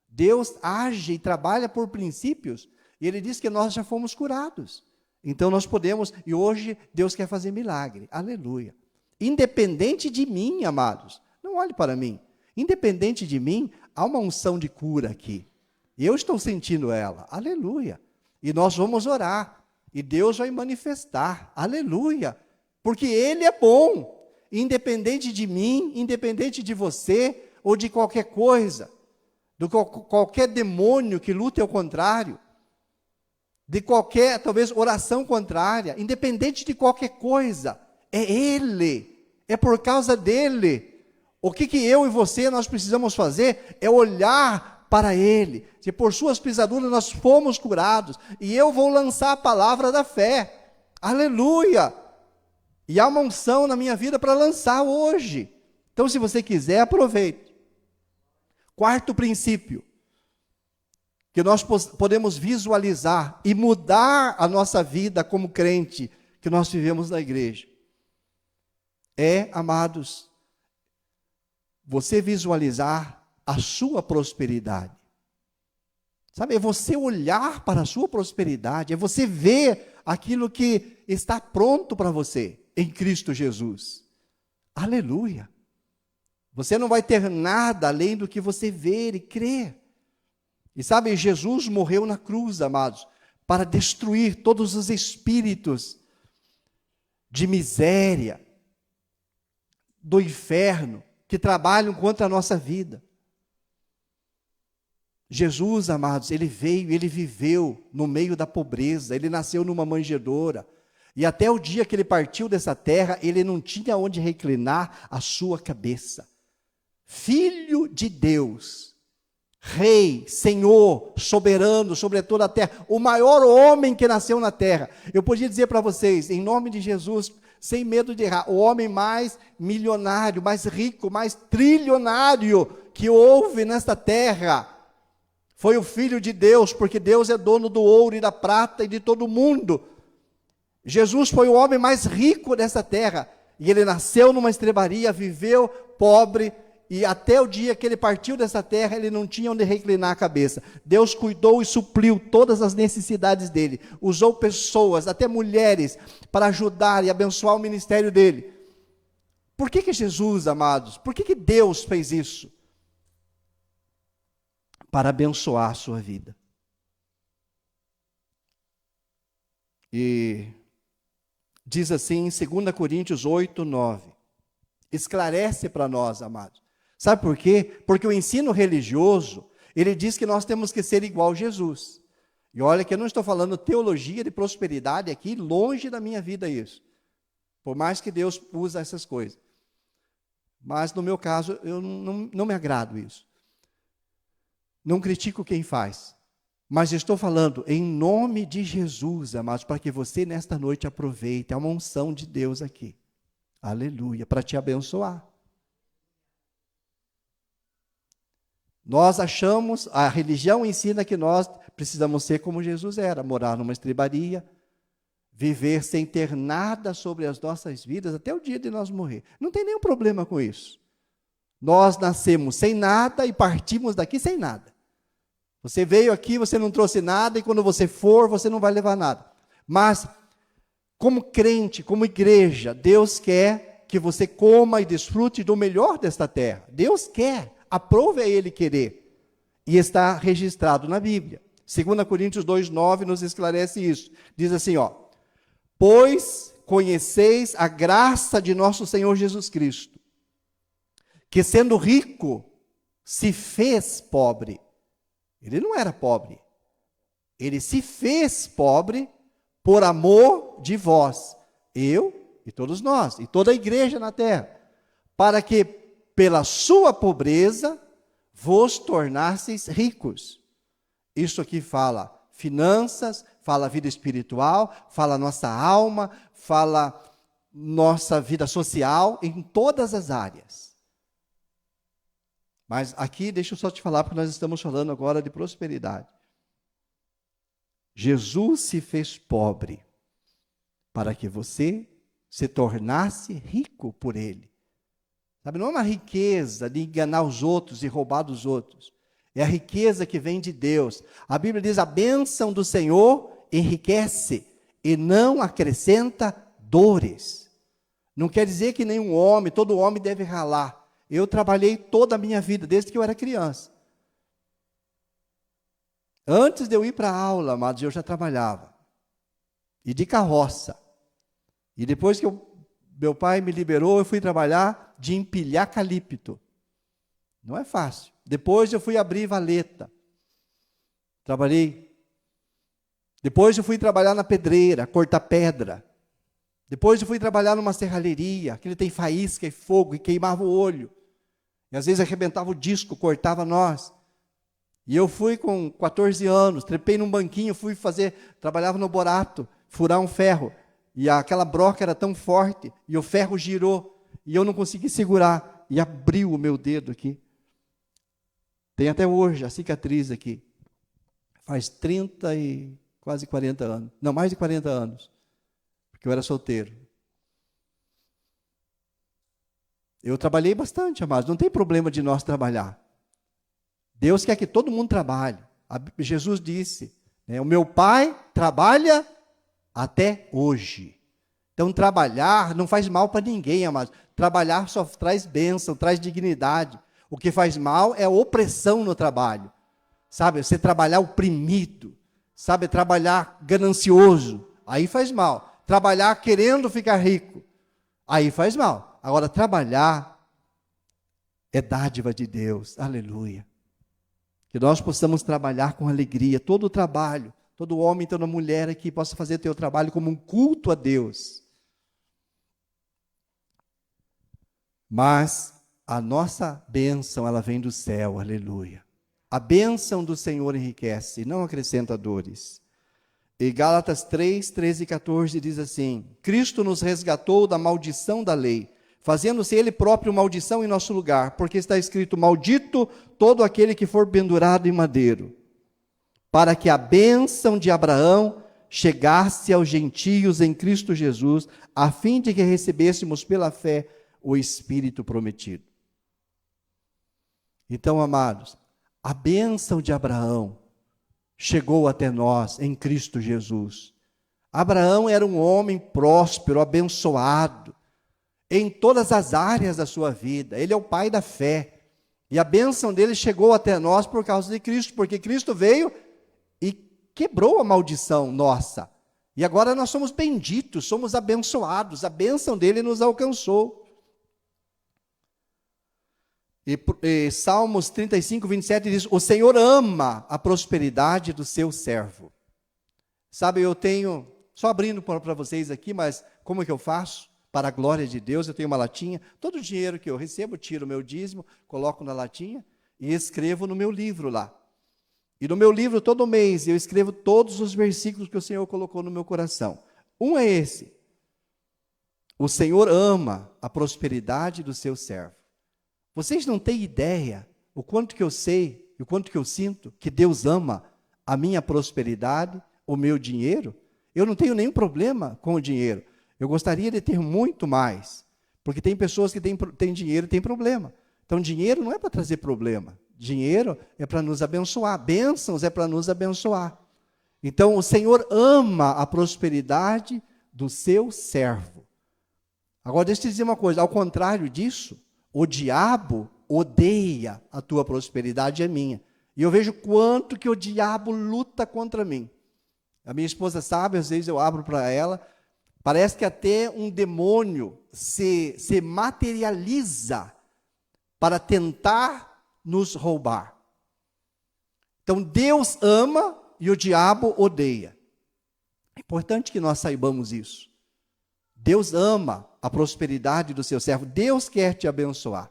Deus age e trabalha por princípios, e Ele diz que nós já fomos curados. Então nós podemos, e hoje Deus quer fazer milagre, aleluia. Independente de mim, amados, não olhe para mim, independente de mim, há uma unção de cura aqui. E eu estou sentindo ela, aleluia. E nós vamos orar, e Deus vai manifestar, aleluia. Porque Ele é bom, independente de mim, independente de você, ou de qualquer coisa, de qualquer demônio que lute ao contrário, de qualquer, talvez, oração contrária, independente de qualquer coisa, é Ele, é por causa dEle. O que eu e você nós precisamos fazer é olhar para Ele, que por suas pisaduras nós fomos curados, e eu vou lançar a palavra da fé, aleluia, e há uma unção na minha vida para lançar hoje. Então, se você quiser, aproveite. Quarto princípio, que nós podemos visualizar e mudar a nossa vida como crente que nós vivemos na igreja, é, amados, você visualizar a sua prosperidade. Sabe, é você olhar para a sua prosperidade, é você ver aquilo que está pronto para você em Cristo Jesus. Aleluia! Você não vai ter nada além do que você ver e crer. E sabe, Jesus morreu na cruz, amados, para destruir todos os espíritos de miséria, do inferno, que trabalham contra a nossa vida. Jesus, amados, Ele veio, Ele viveu no meio da pobreza, Ele nasceu numa manjedoura, e até o dia que Ele partiu dessa terra, Ele não tinha onde reclinar a sua cabeça. Filho de Deus, Rei, Senhor, soberano sobre toda a terra, o maior homem que nasceu na terra. Eu podia dizer para vocês, em nome de Jesus, sem medo de errar, o homem mais milionário, mais rico, mais trilionário que houve nesta terra, foi o Filho de Deus, porque Deus é dono do ouro e da prata e de todo mundo. Jesus foi o homem mais rico dessa terra, e ele nasceu numa estrebaria, viveu pobre, e até o dia que ele partiu dessa terra, ele não tinha onde reclinar a cabeça. Deus cuidou e supriu todas as necessidades dele. Usou pessoas, até mulheres, para ajudar e abençoar o ministério dele. Por que Jesus, amados, por que Deus fez isso? Para abençoar a sua vida. E diz assim em 2 Coríntios 8, 9. Esclarece para nós, amados. Sabe por quê? Porque o ensino religioso, ele diz que nós temos que ser igual a Jesus. E olha que eu não estou falando teologia de prosperidade aqui, longe da minha vida isso. Por mais que Deus use essas coisas. Mas no meu caso, eu não me agrado isso. Não critico quem faz. Mas estou falando em nome de Jesus, amados, para que você nesta noite aproveite. Há uma unção de Deus aqui. Aleluia, para te abençoar. Nós achamos, a religião ensina que nós precisamos ser como Jesus era, morar numa estrebaria, viver sem ter nada sobre as nossas vidas até o dia de nós morrer. Não tem nenhum problema com isso. Nós nascemos sem nada e partimos daqui sem nada. Você veio aqui, você não trouxe nada, e quando você for, você não vai levar nada. Mas, como crente, como igreja, Deus quer que você coma e desfrute do melhor desta terra. Deus quer. Aprove a Ele querer, e está registrado na Bíblia. 2 Coríntios 2,9 nos esclarece isso. Diz assim, pois conheceis a graça de nosso Senhor Jesus Cristo, que sendo rico, se fez pobre. Ele não era pobre, ele se fez pobre por amor de vós, eu e todos nós, e toda a igreja na terra, para que pela sua pobreza, vos tornasseis ricos. Isso aqui fala finanças, fala vida espiritual, fala nossa alma, fala nossa vida social, em todas as áreas. Mas aqui, deixa eu só te falar, porque nós estamos falando agora de prosperidade. Jesus se fez pobre para que você se tornasse rico por ele. Sabe, não é uma riqueza de enganar os outros e roubar dos outros. É a riqueza que vem de Deus. A Bíblia diz, a bênção do Senhor enriquece e não acrescenta dores. Não quer dizer que nenhum homem, todo homem deve ralar. Eu trabalhei toda a minha vida, desde que eu era criança. Antes de eu ir para a aula, amados, eu já trabalhava. E de carroça. E depois que meu pai me liberou, eu fui trabalhar de empilhar calipto. Não é fácil. Depois eu fui abrir valeta. Trabalhei. Depois eu fui trabalhar na pedreira, cortar pedra. Depois eu fui trabalhar numa serralheria, que ele tem faísca e fogo, e queimava o olho. E às vezes arrebentava o disco, cortava nós. E eu fui com 14 anos, trepei num banquinho, trabalhava no Borato, furar um ferro. E aquela broca era tão forte, e o ferro girou, e eu não consegui segurar, e abriu o meu dedo aqui. Tem até hoje a cicatriz aqui. Faz 30 e quase 40 anos. Não, mais de 40 anos. Porque eu era solteiro. Eu trabalhei bastante, amados. Não tem problema de nós trabalhar. Deus quer que todo mundo trabalhe. Jesus disse, né, o meu Pai trabalha até hoje. Então, trabalhar não faz mal para ninguém, amados. Trabalhar só traz bênção, traz dignidade. O que faz mal é a opressão no trabalho. Sabe, você trabalhar oprimido. Sabe, trabalhar ganancioso. Aí faz mal. Trabalhar querendo ficar rico. Aí faz mal. Agora, trabalhar é dádiva de Deus. Aleluia. Que nós possamos trabalhar com alegria. Todo o trabalho, todo homem, toda mulher aqui possa fazer teu trabalho como um culto a Deus. Mas a nossa bênção, ela vem do céu, aleluia. A bênção do Senhor enriquece, não acrescenta dores. E Gálatas 3, 13 e 14 diz assim, Cristo nos resgatou da maldição da lei, fazendo-se Ele próprio maldição em nosso lugar, porque está escrito, maldito todo aquele que for pendurado em madeiro, para que a bênção de Abraão chegasse aos gentios em Cristo Jesus, a fim de que recebêssemos pela fé o Espírito prometido. Então, amados, a bênção de Abraão chegou até nós em Cristo Jesus. Abraão era um homem próspero, abençoado, em todas as áreas da sua vida. Ele é o pai da fé. E a bênção dele chegou até nós por causa de Cristo, porque Cristo veio e quebrou a maldição nossa. E agora nós somos benditos, somos abençoados. A bênção dele nos alcançou. E Salmos 35, 27 diz, o Senhor ama a prosperidade do seu servo. Sabe, eu tenho, só abrindo para vocês aqui, mas como é que eu faço? Para a glória de Deus, eu tenho uma latinha, todo o dinheiro que eu recebo, tiro o meu dízimo, coloco na latinha e escrevo no meu livro lá. E no meu livro, todo mês, eu escrevo todos os versículos que o Senhor colocou no meu coração. Um é esse, o Senhor ama a prosperidade do seu servo. Vocês não têm ideia o quanto que eu sei, o quanto que eu sinto que Deus ama a minha prosperidade, o meu dinheiro. Eu não tenho nenhum problema com o dinheiro. Eu gostaria de ter muito mais, porque tem pessoas que têm dinheiro e têm problema. Então, dinheiro não é para trazer problema. Dinheiro é para nos abençoar. Bênçãos é para nos abençoar. Então, o Senhor ama a prosperidade do seu servo. Agora, deixa eu te dizer uma coisa. Ao contrário disso, o diabo odeia a tua prosperidade, é minha. E eu vejo quanto que o diabo luta contra mim. A minha esposa sabe, às vezes eu abro para ela, parece que até um demônio se materializa para tentar nos roubar. Então Deus ama e o diabo odeia. É importante que nós saibamos isso. Deus ama a prosperidade do seu servo. Deus quer te abençoar.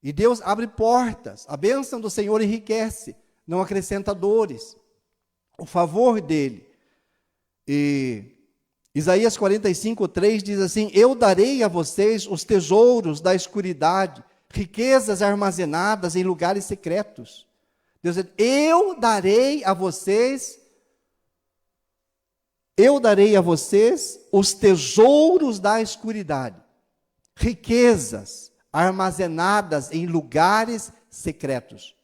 E Deus abre portas. A bênção do Senhor enriquece, não acrescenta dores. O favor dele. E Isaías 45:3 diz assim: eu darei a vocês os tesouros da escuridade, riquezas armazenadas em lugares secretos. Deus diz: eu darei a vocês os tesouros da escuridade, riquezas armazenadas em lugares secretos.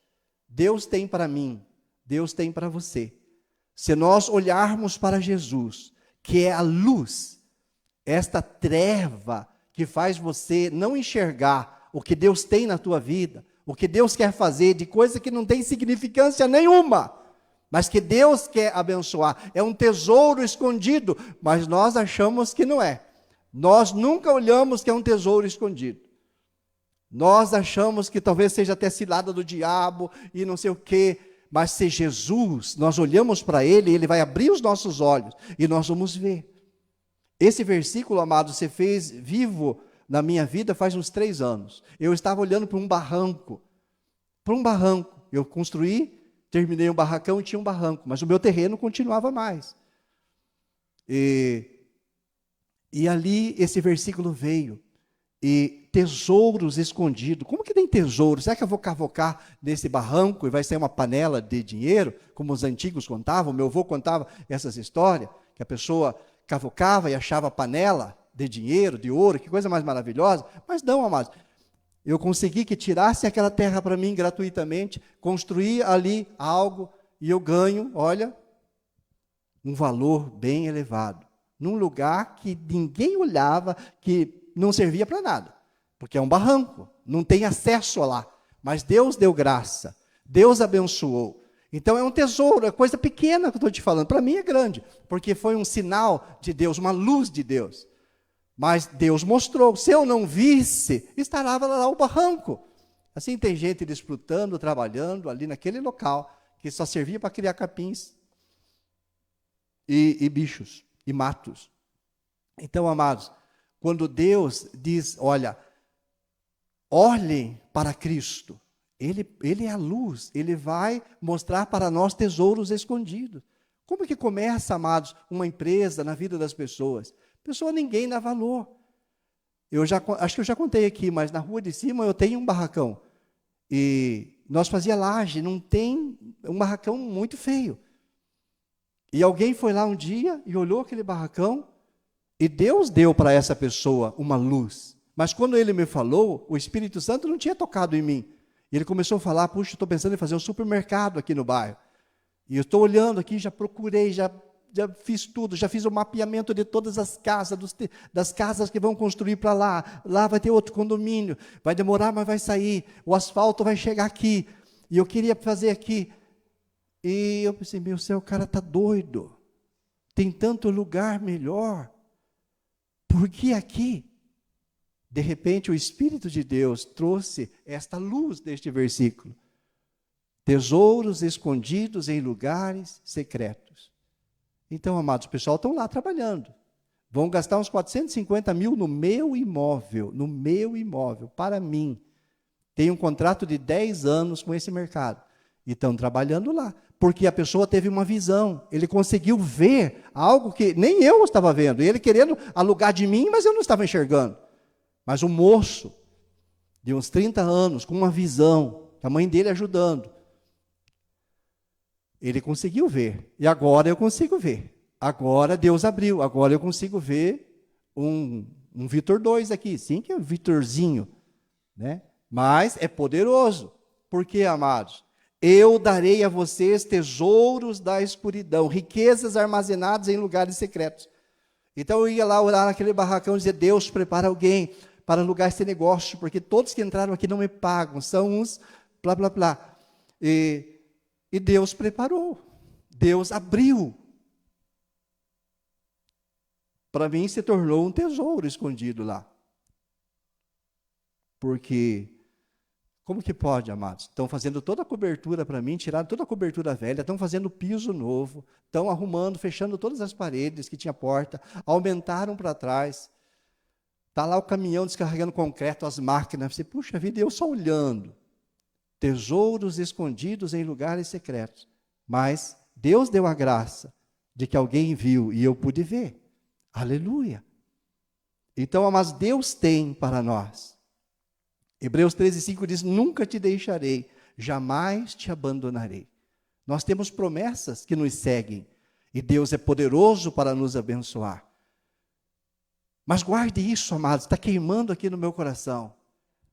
Deus tem para mim, Deus tem para você. Se nós olharmos para Jesus, que é a luz, esta treva que faz você não enxergar o que Deus tem na tua vida, o que Deus quer fazer de coisa que não tem significância nenhuma, mas que Deus quer abençoar. É um tesouro escondido, mas nós achamos que não é. Nós nunca olhamos que é um tesouro escondido. Nós achamos que talvez seja até cilada do diabo e não sei o quê. Mas se Jesus, nós olhamos para Ele, Ele vai abrir os nossos olhos e nós vamos ver. Esse versículo, amado, você fez vivo na minha vida faz uns 3 anos. Eu estava olhando para um barranco. Eu construí, terminei um barracão e tinha um barranco, mas o meu terreno continuava mais. E ali esse versículo veio. E tesouros escondidos. Como que tem tesouro? Será que eu vou cavocar nesse barranco e vai sair uma panela de dinheiro, como os antigos contavam? Meu avô contava essas histórias, que a pessoa cavocava e achava panela de dinheiro, de ouro, que coisa mais maravilhosa. Mas não, amados. Eu consegui que tirasse aquela terra para mim gratuitamente, construí ali algo e eu ganho, olha, um valor bem elevado. Num lugar que ninguém olhava, que não servia para nada, porque é um barranco, não tem acesso lá, mas Deus deu graça, Deus abençoou. Então é um tesouro, é coisa pequena que eu estou te falando, para mim é grande, porque foi um sinal de Deus, uma luz de Deus, mas Deus mostrou. Se eu não visse, estará lá o barranco. Assim tem gente desfrutando, trabalhando ali naquele local, que só servia para criar capins e bichos, e matos. Então, amados, quando Deus diz, olha, olhem para Cristo, Ele é a luz, Ele vai mostrar para nós tesouros escondidos. Como que começa, amados, uma empresa na vida das pessoas? Pessoa, ninguém dá valor. Acho que eu já contei aqui, mas na rua de cima eu tenho um barracão. E nós fazia laje, não tem um barracão muito feio. E alguém foi lá um dia e olhou aquele barracão, e Deus deu para essa pessoa uma luz. Mas quando ele me falou, o Espírito Santo não tinha tocado em mim. E ele começou a falar, puxa, estou pensando em fazer um supermercado aqui no bairro. E eu estou olhando aqui, já procurei, já fiz tudo, já fiz o mapeamento de todas as casas, das casas que vão construir para lá. Lá vai ter outro condomínio, vai demorar, mas vai sair. O asfalto vai chegar aqui. E eu queria fazer aqui. E eu pensei, meu céu, o cara está doido. Tem tanto lugar melhor. Por que aqui? De repente, o Espírito de Deus trouxe esta luz deste versículo. Tesouros escondidos em lugares secretos. Então, amados, o pessoal estão lá trabalhando. Vão gastar uns 450 mil no meu imóvel, para mim. Tem um contrato de 10 anos com esse mercado. E estão trabalhando lá. Porque a pessoa teve uma visão, ele conseguiu ver algo que nem eu estava vendo, e ele querendo alugar de mim, mas eu não estava enxergando. Mas um moço, de uns 30 anos, com uma visão, a mãe dele ajudando, ele conseguiu ver, e agora eu consigo ver. Agora Deus abriu, agora eu consigo ver um Vitor 2 aqui, sim que é um Vitorzinho, né? Mas é poderoso. Por quê, amados? Eu darei a vocês tesouros da escuridão, riquezas armazenadas em lugares secretos. Então eu ia lá orar naquele barracão e dizer, Deus, prepara alguém para alugar esse negócio, porque todos que entraram aqui não me pagam, são uns blá, blá, blá. E Deus preparou, Deus abriu. Para mim se tornou um tesouro escondido lá. Porque... como que pode, amados? Estão fazendo toda a cobertura para mim, tiraram toda a cobertura velha, estão fazendo piso novo, estão arrumando, fechando todas as paredes que tinha porta, aumentaram para trás. Está lá o caminhão descarregando concreto, as máquinas. Você, puxa vida, eu só olhando. Tesouros escondidos em lugares secretos. Mas Deus deu a graça de que alguém viu e eu pude ver. Aleluia. Então, mas Deus tem para nós. Hebreus 13:5 diz, nunca te deixarei, jamais te abandonarei. Nós temos promessas que nos seguem. E Deus é poderoso para nos abençoar. Mas guarde isso, amados, está queimando aqui no meu coração.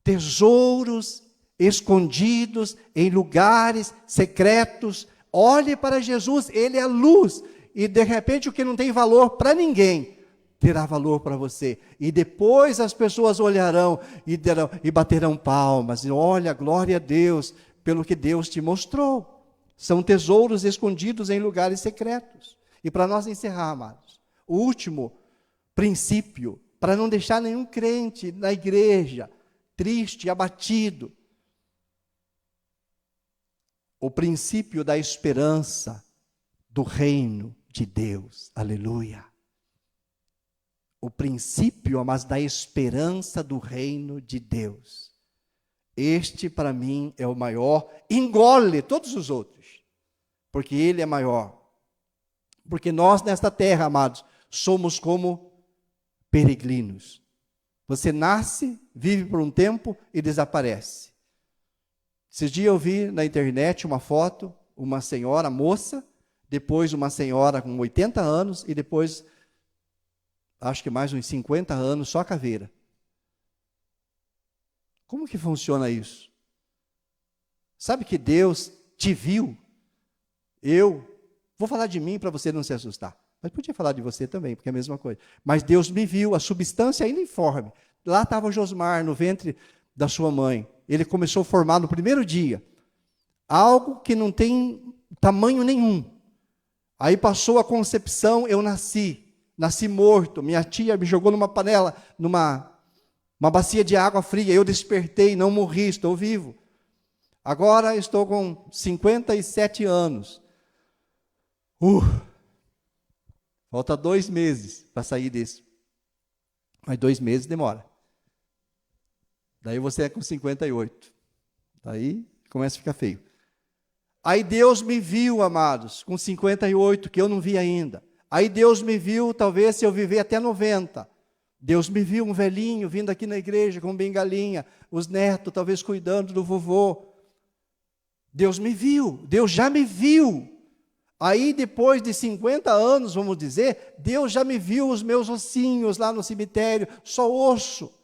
Tesouros escondidos em lugares secretos. Olhe para Jesus, Ele é a luz. E de repente o que não tem valor para ninguém, terá valor para você. E depois as pessoas olharão e baterão palmas. E olha, glória a Deus, pelo que Deus te mostrou. São tesouros escondidos em lugares secretos. E para nós encerrar, amados, o último princípio, para não deixar nenhum crente na igreja triste, abatido. O princípio da esperança do reino de Deus. Aleluia. O princípio, mas da esperança do reino de Deus. Este, para mim, é o maior. Engole todos os outros, porque ele é maior. Porque nós, nesta terra, amados, somos como peregrinos. Você nasce, vive por um tempo e desaparece. Esses dias eu vi na internet uma foto, uma senhora, moça, depois uma senhora com 80 anos e depois, acho que mais uns 50 anos, só caveira. Como que funciona isso? Sabe que Deus te viu? Eu vou falar de mim para você não se assustar. Mas podia falar de você também, porque é a mesma coisa. Mas Deus me viu, a substância ainda informe. Lá estava Josmar, no ventre da sua mãe. Ele começou a formar no primeiro dia. Algo que não tem tamanho nenhum. Aí passou a concepção, eu nasci. Nasci morto. Minha tia me jogou numa panela, numa bacia de água fria. Eu despertei, não morri, estou vivo. Agora estou com 57 anos. Falta 2 meses para sair disso. Mas 2 meses demora. Daí você é com 58. Daí começa a ficar feio. Aí Deus me viu, amados, com 58, que eu não vi ainda. Aí Deus me viu, talvez, se eu viver até 90. Deus me viu, um velhinho, vindo aqui na igreja com bengalinha, os netos, talvez, cuidando do vovô. Deus me viu, Deus já me viu. Aí, depois de 50 anos, vamos dizer, Deus já me viu os meus ossinhos lá no cemitério, só osso.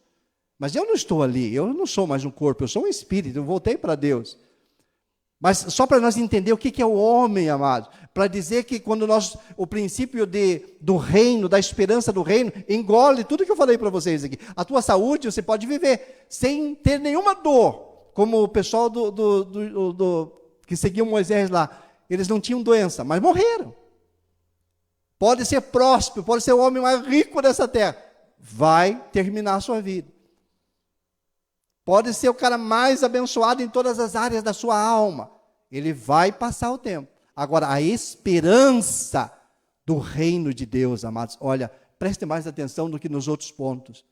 Mas eu não estou ali, eu não sou mais um corpo, eu sou um espírito, eu voltei para Deus. Mas só para nós entender o que é o homem, amado, para dizer que quando o princípio do reino, da esperança do reino, engole tudo que eu falei para vocês aqui. A tua saúde, você pode viver sem ter nenhuma dor, como o pessoal que seguiu Moisés lá. Eles não tinham doença, mas morreram. Pode ser próspero, pode ser o homem mais rico dessa terra. Vai terminar a sua vida. Pode ser o cara mais abençoado em todas as áreas da sua alma. Ele vai passar o tempo. Agora, a esperança do reino de Deus, amados. Olha, preste mais atenção do que nos outros pontos.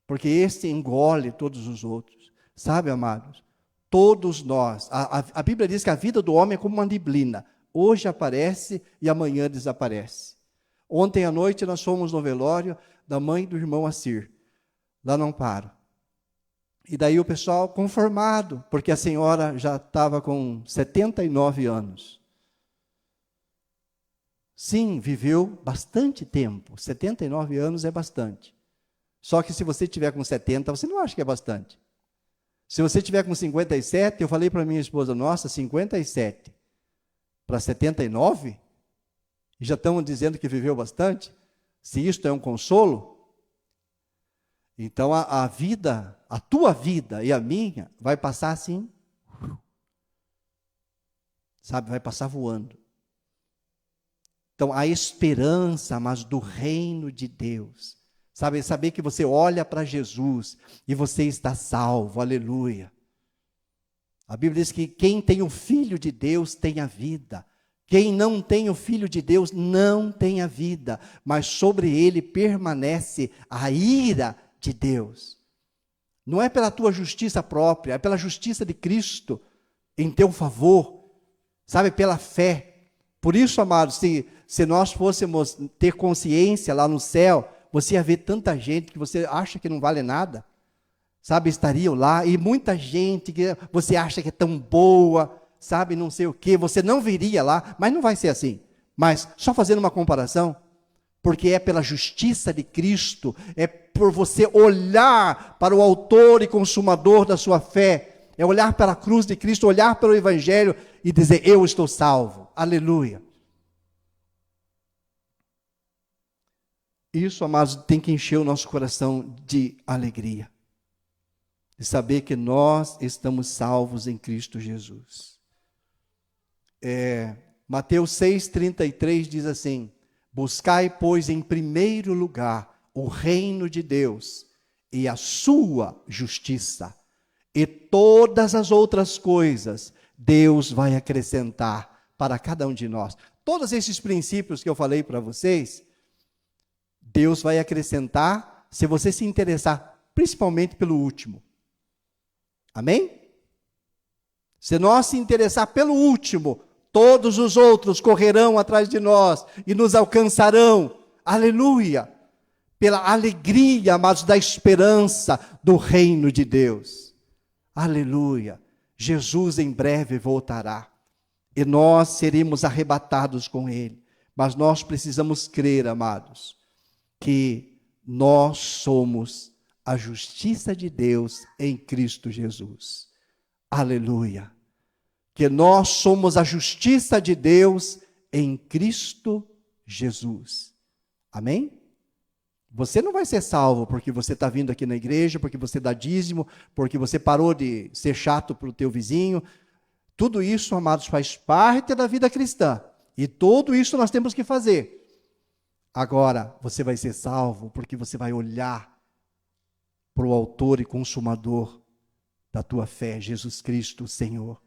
Porque esse engole todos os outros. Sabe, amados? Todos nós, a Bíblia diz que a vida do homem é como uma neblina. Hoje aparece e amanhã desaparece. Ontem à noite nós fomos no velório da mãe do irmão Assir, lá no Amparo. E daí o pessoal conformado, porque a senhora já estava com 79 anos. Sim, viveu bastante tempo. 79 anos é bastante. Só que se você tiver com 70, você não acha que é bastante. Se você tiver com 57, eu falei para minha esposa, nossa, 57 para 79? E já estão dizendo que viveu bastante? Se isto é um consolo, então a vida, a tua vida e a minha, vai passar assim, sabe, vai passar voando. Então, a esperança, mas do reino de Deus. Saber que você olha para Jesus e você está salvo, aleluia. A Bíblia diz que quem tem o Filho de Deus tem a vida. Quem não tem o Filho de Deus não tem a vida, mas sobre ele permanece a ira de Deus. Não é pela tua justiça própria, é pela justiça de Cristo em teu favor, sabe, pela fé. Por isso, amados, se nós fôssemos ter consciência lá no céu, você ia ver tanta gente que você acha que não vale nada, sabe, estariam lá, e muita gente que você acha que é tão boa, sabe, não sei o que, você não viria lá, mas não vai ser assim. Mas, só fazendo uma comparação, porque é pela justiça de Cristo, é por você olhar para o autor e consumador da sua fé, é olhar para a cruz de Cristo, olhar para o Evangelho e dizer, eu estou salvo, aleluia. Isso, amados, tem que encher o nosso coração de alegria, de saber que nós estamos salvos em Cristo Jesus. Mateus 6,33 diz assim, buscai, pois, em primeiro lugar o reino de Deus e a sua justiça, e todas as outras coisas Deus vai acrescentar para cada um de nós. Todos esses princípios que eu falei para vocês, Deus vai acrescentar se você se interessar, principalmente pelo último. Amém? Se nós se interessar pelo último, todos os outros correrão atrás de nós e nos alcançarão. Aleluia! Pela alegria, amados, da esperança do reino de Deus. Aleluia! Jesus em breve voltará e nós seremos arrebatados com Ele. Mas nós precisamos crer, amados, que nós somos a justiça de Deus em Cristo Jesus. Aleluia! Que nós somos a justiça de Deus em Cristo Jesus. Amém? Você não vai ser salvo porque você está vindo aqui na igreja, porque você dá dízimo, porque você parou de ser chato para o teu vizinho. Tudo isso, amados, faz parte da vida cristã. E tudo isso nós temos que fazer. Agora, você vai ser salvo porque você vai olhar para o autor e consumador da tua fé, Jesus Cristo, o Senhor.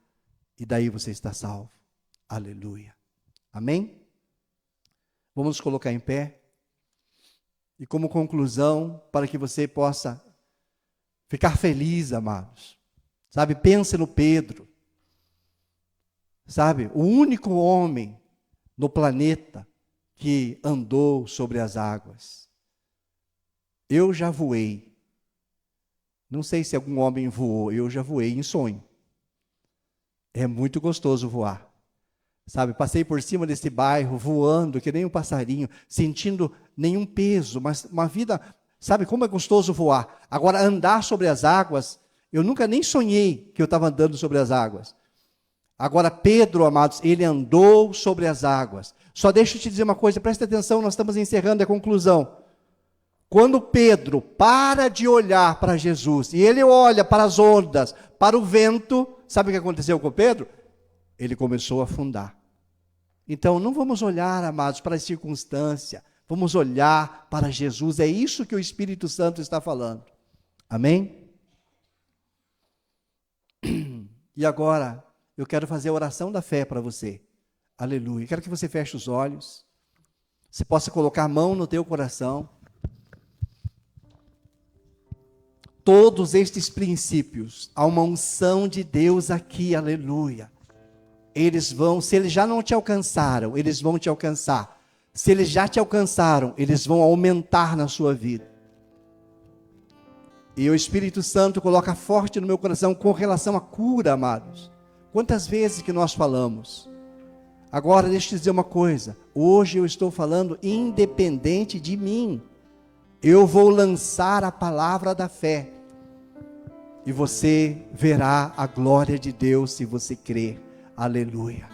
E daí você está salvo. Aleluia. Amém? Vamos nos colocar em pé. E como conclusão, para que você possa ficar feliz, amados. Sabe, pense no Pedro. Sabe, o único homem no planeta que andou sobre as águas. Eu já voei. Não sei se algum homem voou, eu já voei em sonho. É muito gostoso voar. Sabe, passei por cima desse bairro, voando, que nem um passarinho, sentindo nenhum peso, mas uma vida, sabe como é gostoso voar. Agora, andar sobre as águas, eu nunca nem sonhei que eu estava andando sobre as águas. Agora, Pedro, amados, ele andou sobre as águas. Só deixa eu te dizer uma coisa, presta atenção, nós estamos encerrando a conclusão. Quando Pedro para de olhar para Jesus, e ele olha para as ondas, para o vento, sabe o que aconteceu com Pedro? Ele começou a afundar. Então, não vamos olhar, amados, para a circunstância, vamos olhar para Jesus, é isso que o Espírito Santo está falando. Amém? E agora, eu quero fazer a oração da fé para você. Aleluia. Quero que você feche os olhos, você possa colocar a mão no teu coração. Todos estes princípios, há uma unção de Deus aqui, aleluia. Eles vão, se eles já não te alcançaram, eles vão te alcançar. Se eles já te alcançaram, eles vão aumentar na sua vida. E o Espírito Santo coloca forte no meu coração com relação à cura, amados. Quantas vezes que nós falamos? Agora, deixa eu te dizer uma coisa. Hoje eu estou falando independente de mim. Eu vou lançar a palavra da fé. E você verá a glória de Deus se você crer. Aleluia.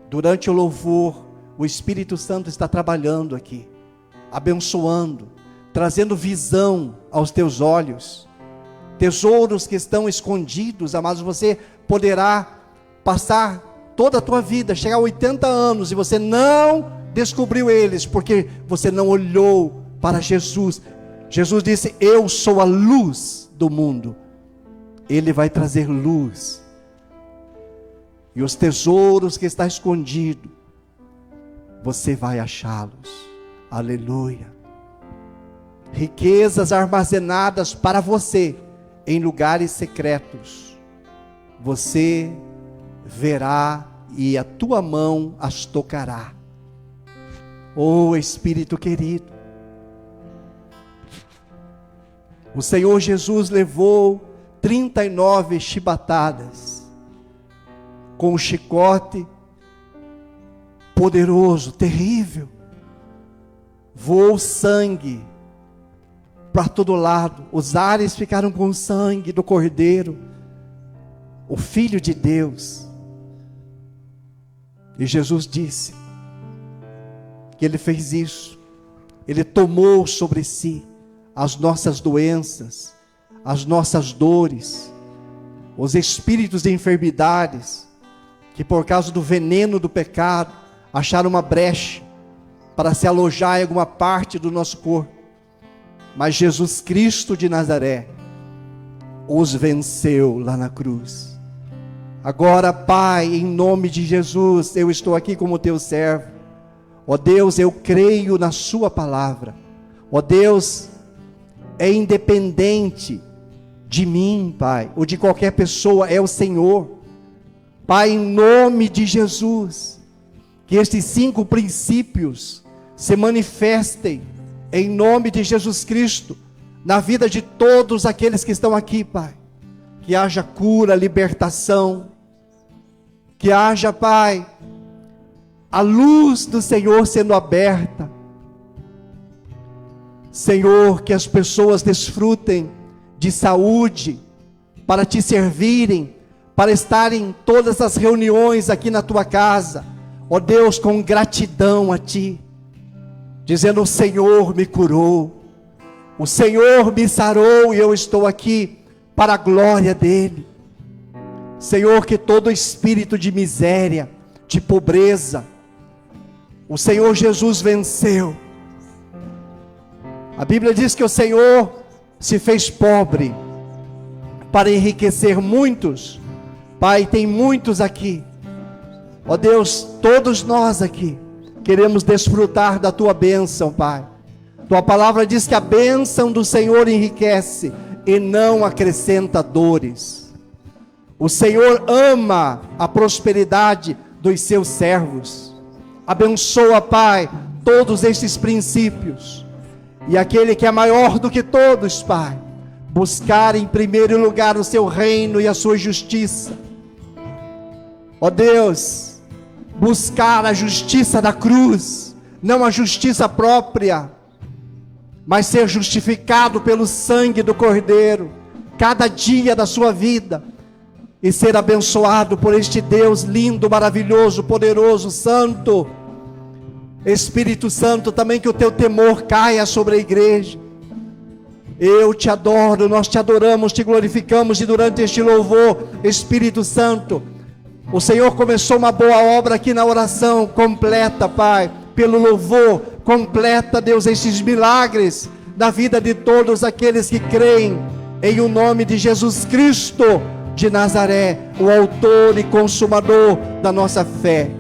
Durante o louvor, o Espírito Santo está trabalhando aqui, abençoando, trazendo visão aos teus olhos, tesouros que estão escondidos, amados. Você poderá passar toda a tua vida, chegar a 80 anos e você não descobriu eles, porque você não olhou para Jesus. Jesus disse, eu sou a luz do mundo. Ele vai trazer luz. E os tesouros que está escondido, você vai achá-los. Aleluia. Riquezas armazenadas para você em lugares secretos, você verá e a tua mão as tocará. Oh Espírito querido, o Senhor Jesus levou 39 chibatadas com um chicote poderoso, terrível. Voou sangue para todo lado. Os ares ficaram com o sangue do Cordeiro, o Filho de Deus. E Jesus disse que Ele fez isso. Ele tomou sobre si as nossas doenças, as nossas dores, os espíritos de enfermidades, que por causa do veneno do pecado, acharam uma brecha para se alojar em alguma parte do nosso corpo. Mas Jesus Cristo de Nazaré os venceu lá na cruz. Agora, Pai, em nome de Jesus, eu estou aqui como teu servo. Ó Deus, eu creio na sua palavra. Ó Deus, é independente de mim, Pai, ou de qualquer pessoa, é o Senhor. Pai, em nome de Jesus, que estes 5 princípios se manifestem em nome de Jesus Cristo na vida de todos aqueles que estão aqui, Pai. Que haja cura, libertação, que haja, Pai, a luz do Senhor sendo aberta. Senhor, que as pessoas desfrutem de saúde para te servirem, para estarem em todas as reuniões aqui na tua casa, ó Deus, com gratidão a ti, dizendo: o Senhor me curou, o Senhor me sarou e eu estou aqui para a glória dele. Senhor, que todo espírito de miséria, de pobreza, o Senhor Jesus venceu. A Bíblia diz que o Senhor se fez pobre para enriquecer muitos. Pai, tem muitos aqui, ó Deus, todos nós aqui queremos desfrutar da tua bênção, Pai. Tua palavra diz que a bênção do Senhor enriquece e não acrescenta dores. O Senhor ama a prosperidade dos seus servos. Abençoa, Pai, todos estes princípios. E aquele que é maior do que todos, Pai, buscar em primeiro lugar o seu reino e a sua justiça. Ó Deus, buscar a justiça da cruz, não a justiça própria, mas ser justificado pelo sangue do Cordeiro, cada dia da sua vida, e ser abençoado por este Deus lindo, maravilhoso, poderoso, santo. Espírito Santo, também que o teu temor caia sobre a igreja. Eu te adoro, nós te adoramos, te glorificamos, e durante este louvor, Espírito Santo, o Senhor começou uma boa obra aqui na oração, completa, Pai, pelo louvor, completa, Deus, estes milagres na vida de todos aqueles que creem em o nome de Jesus Cristo de Nazaré, o autor e consumador da nossa fé.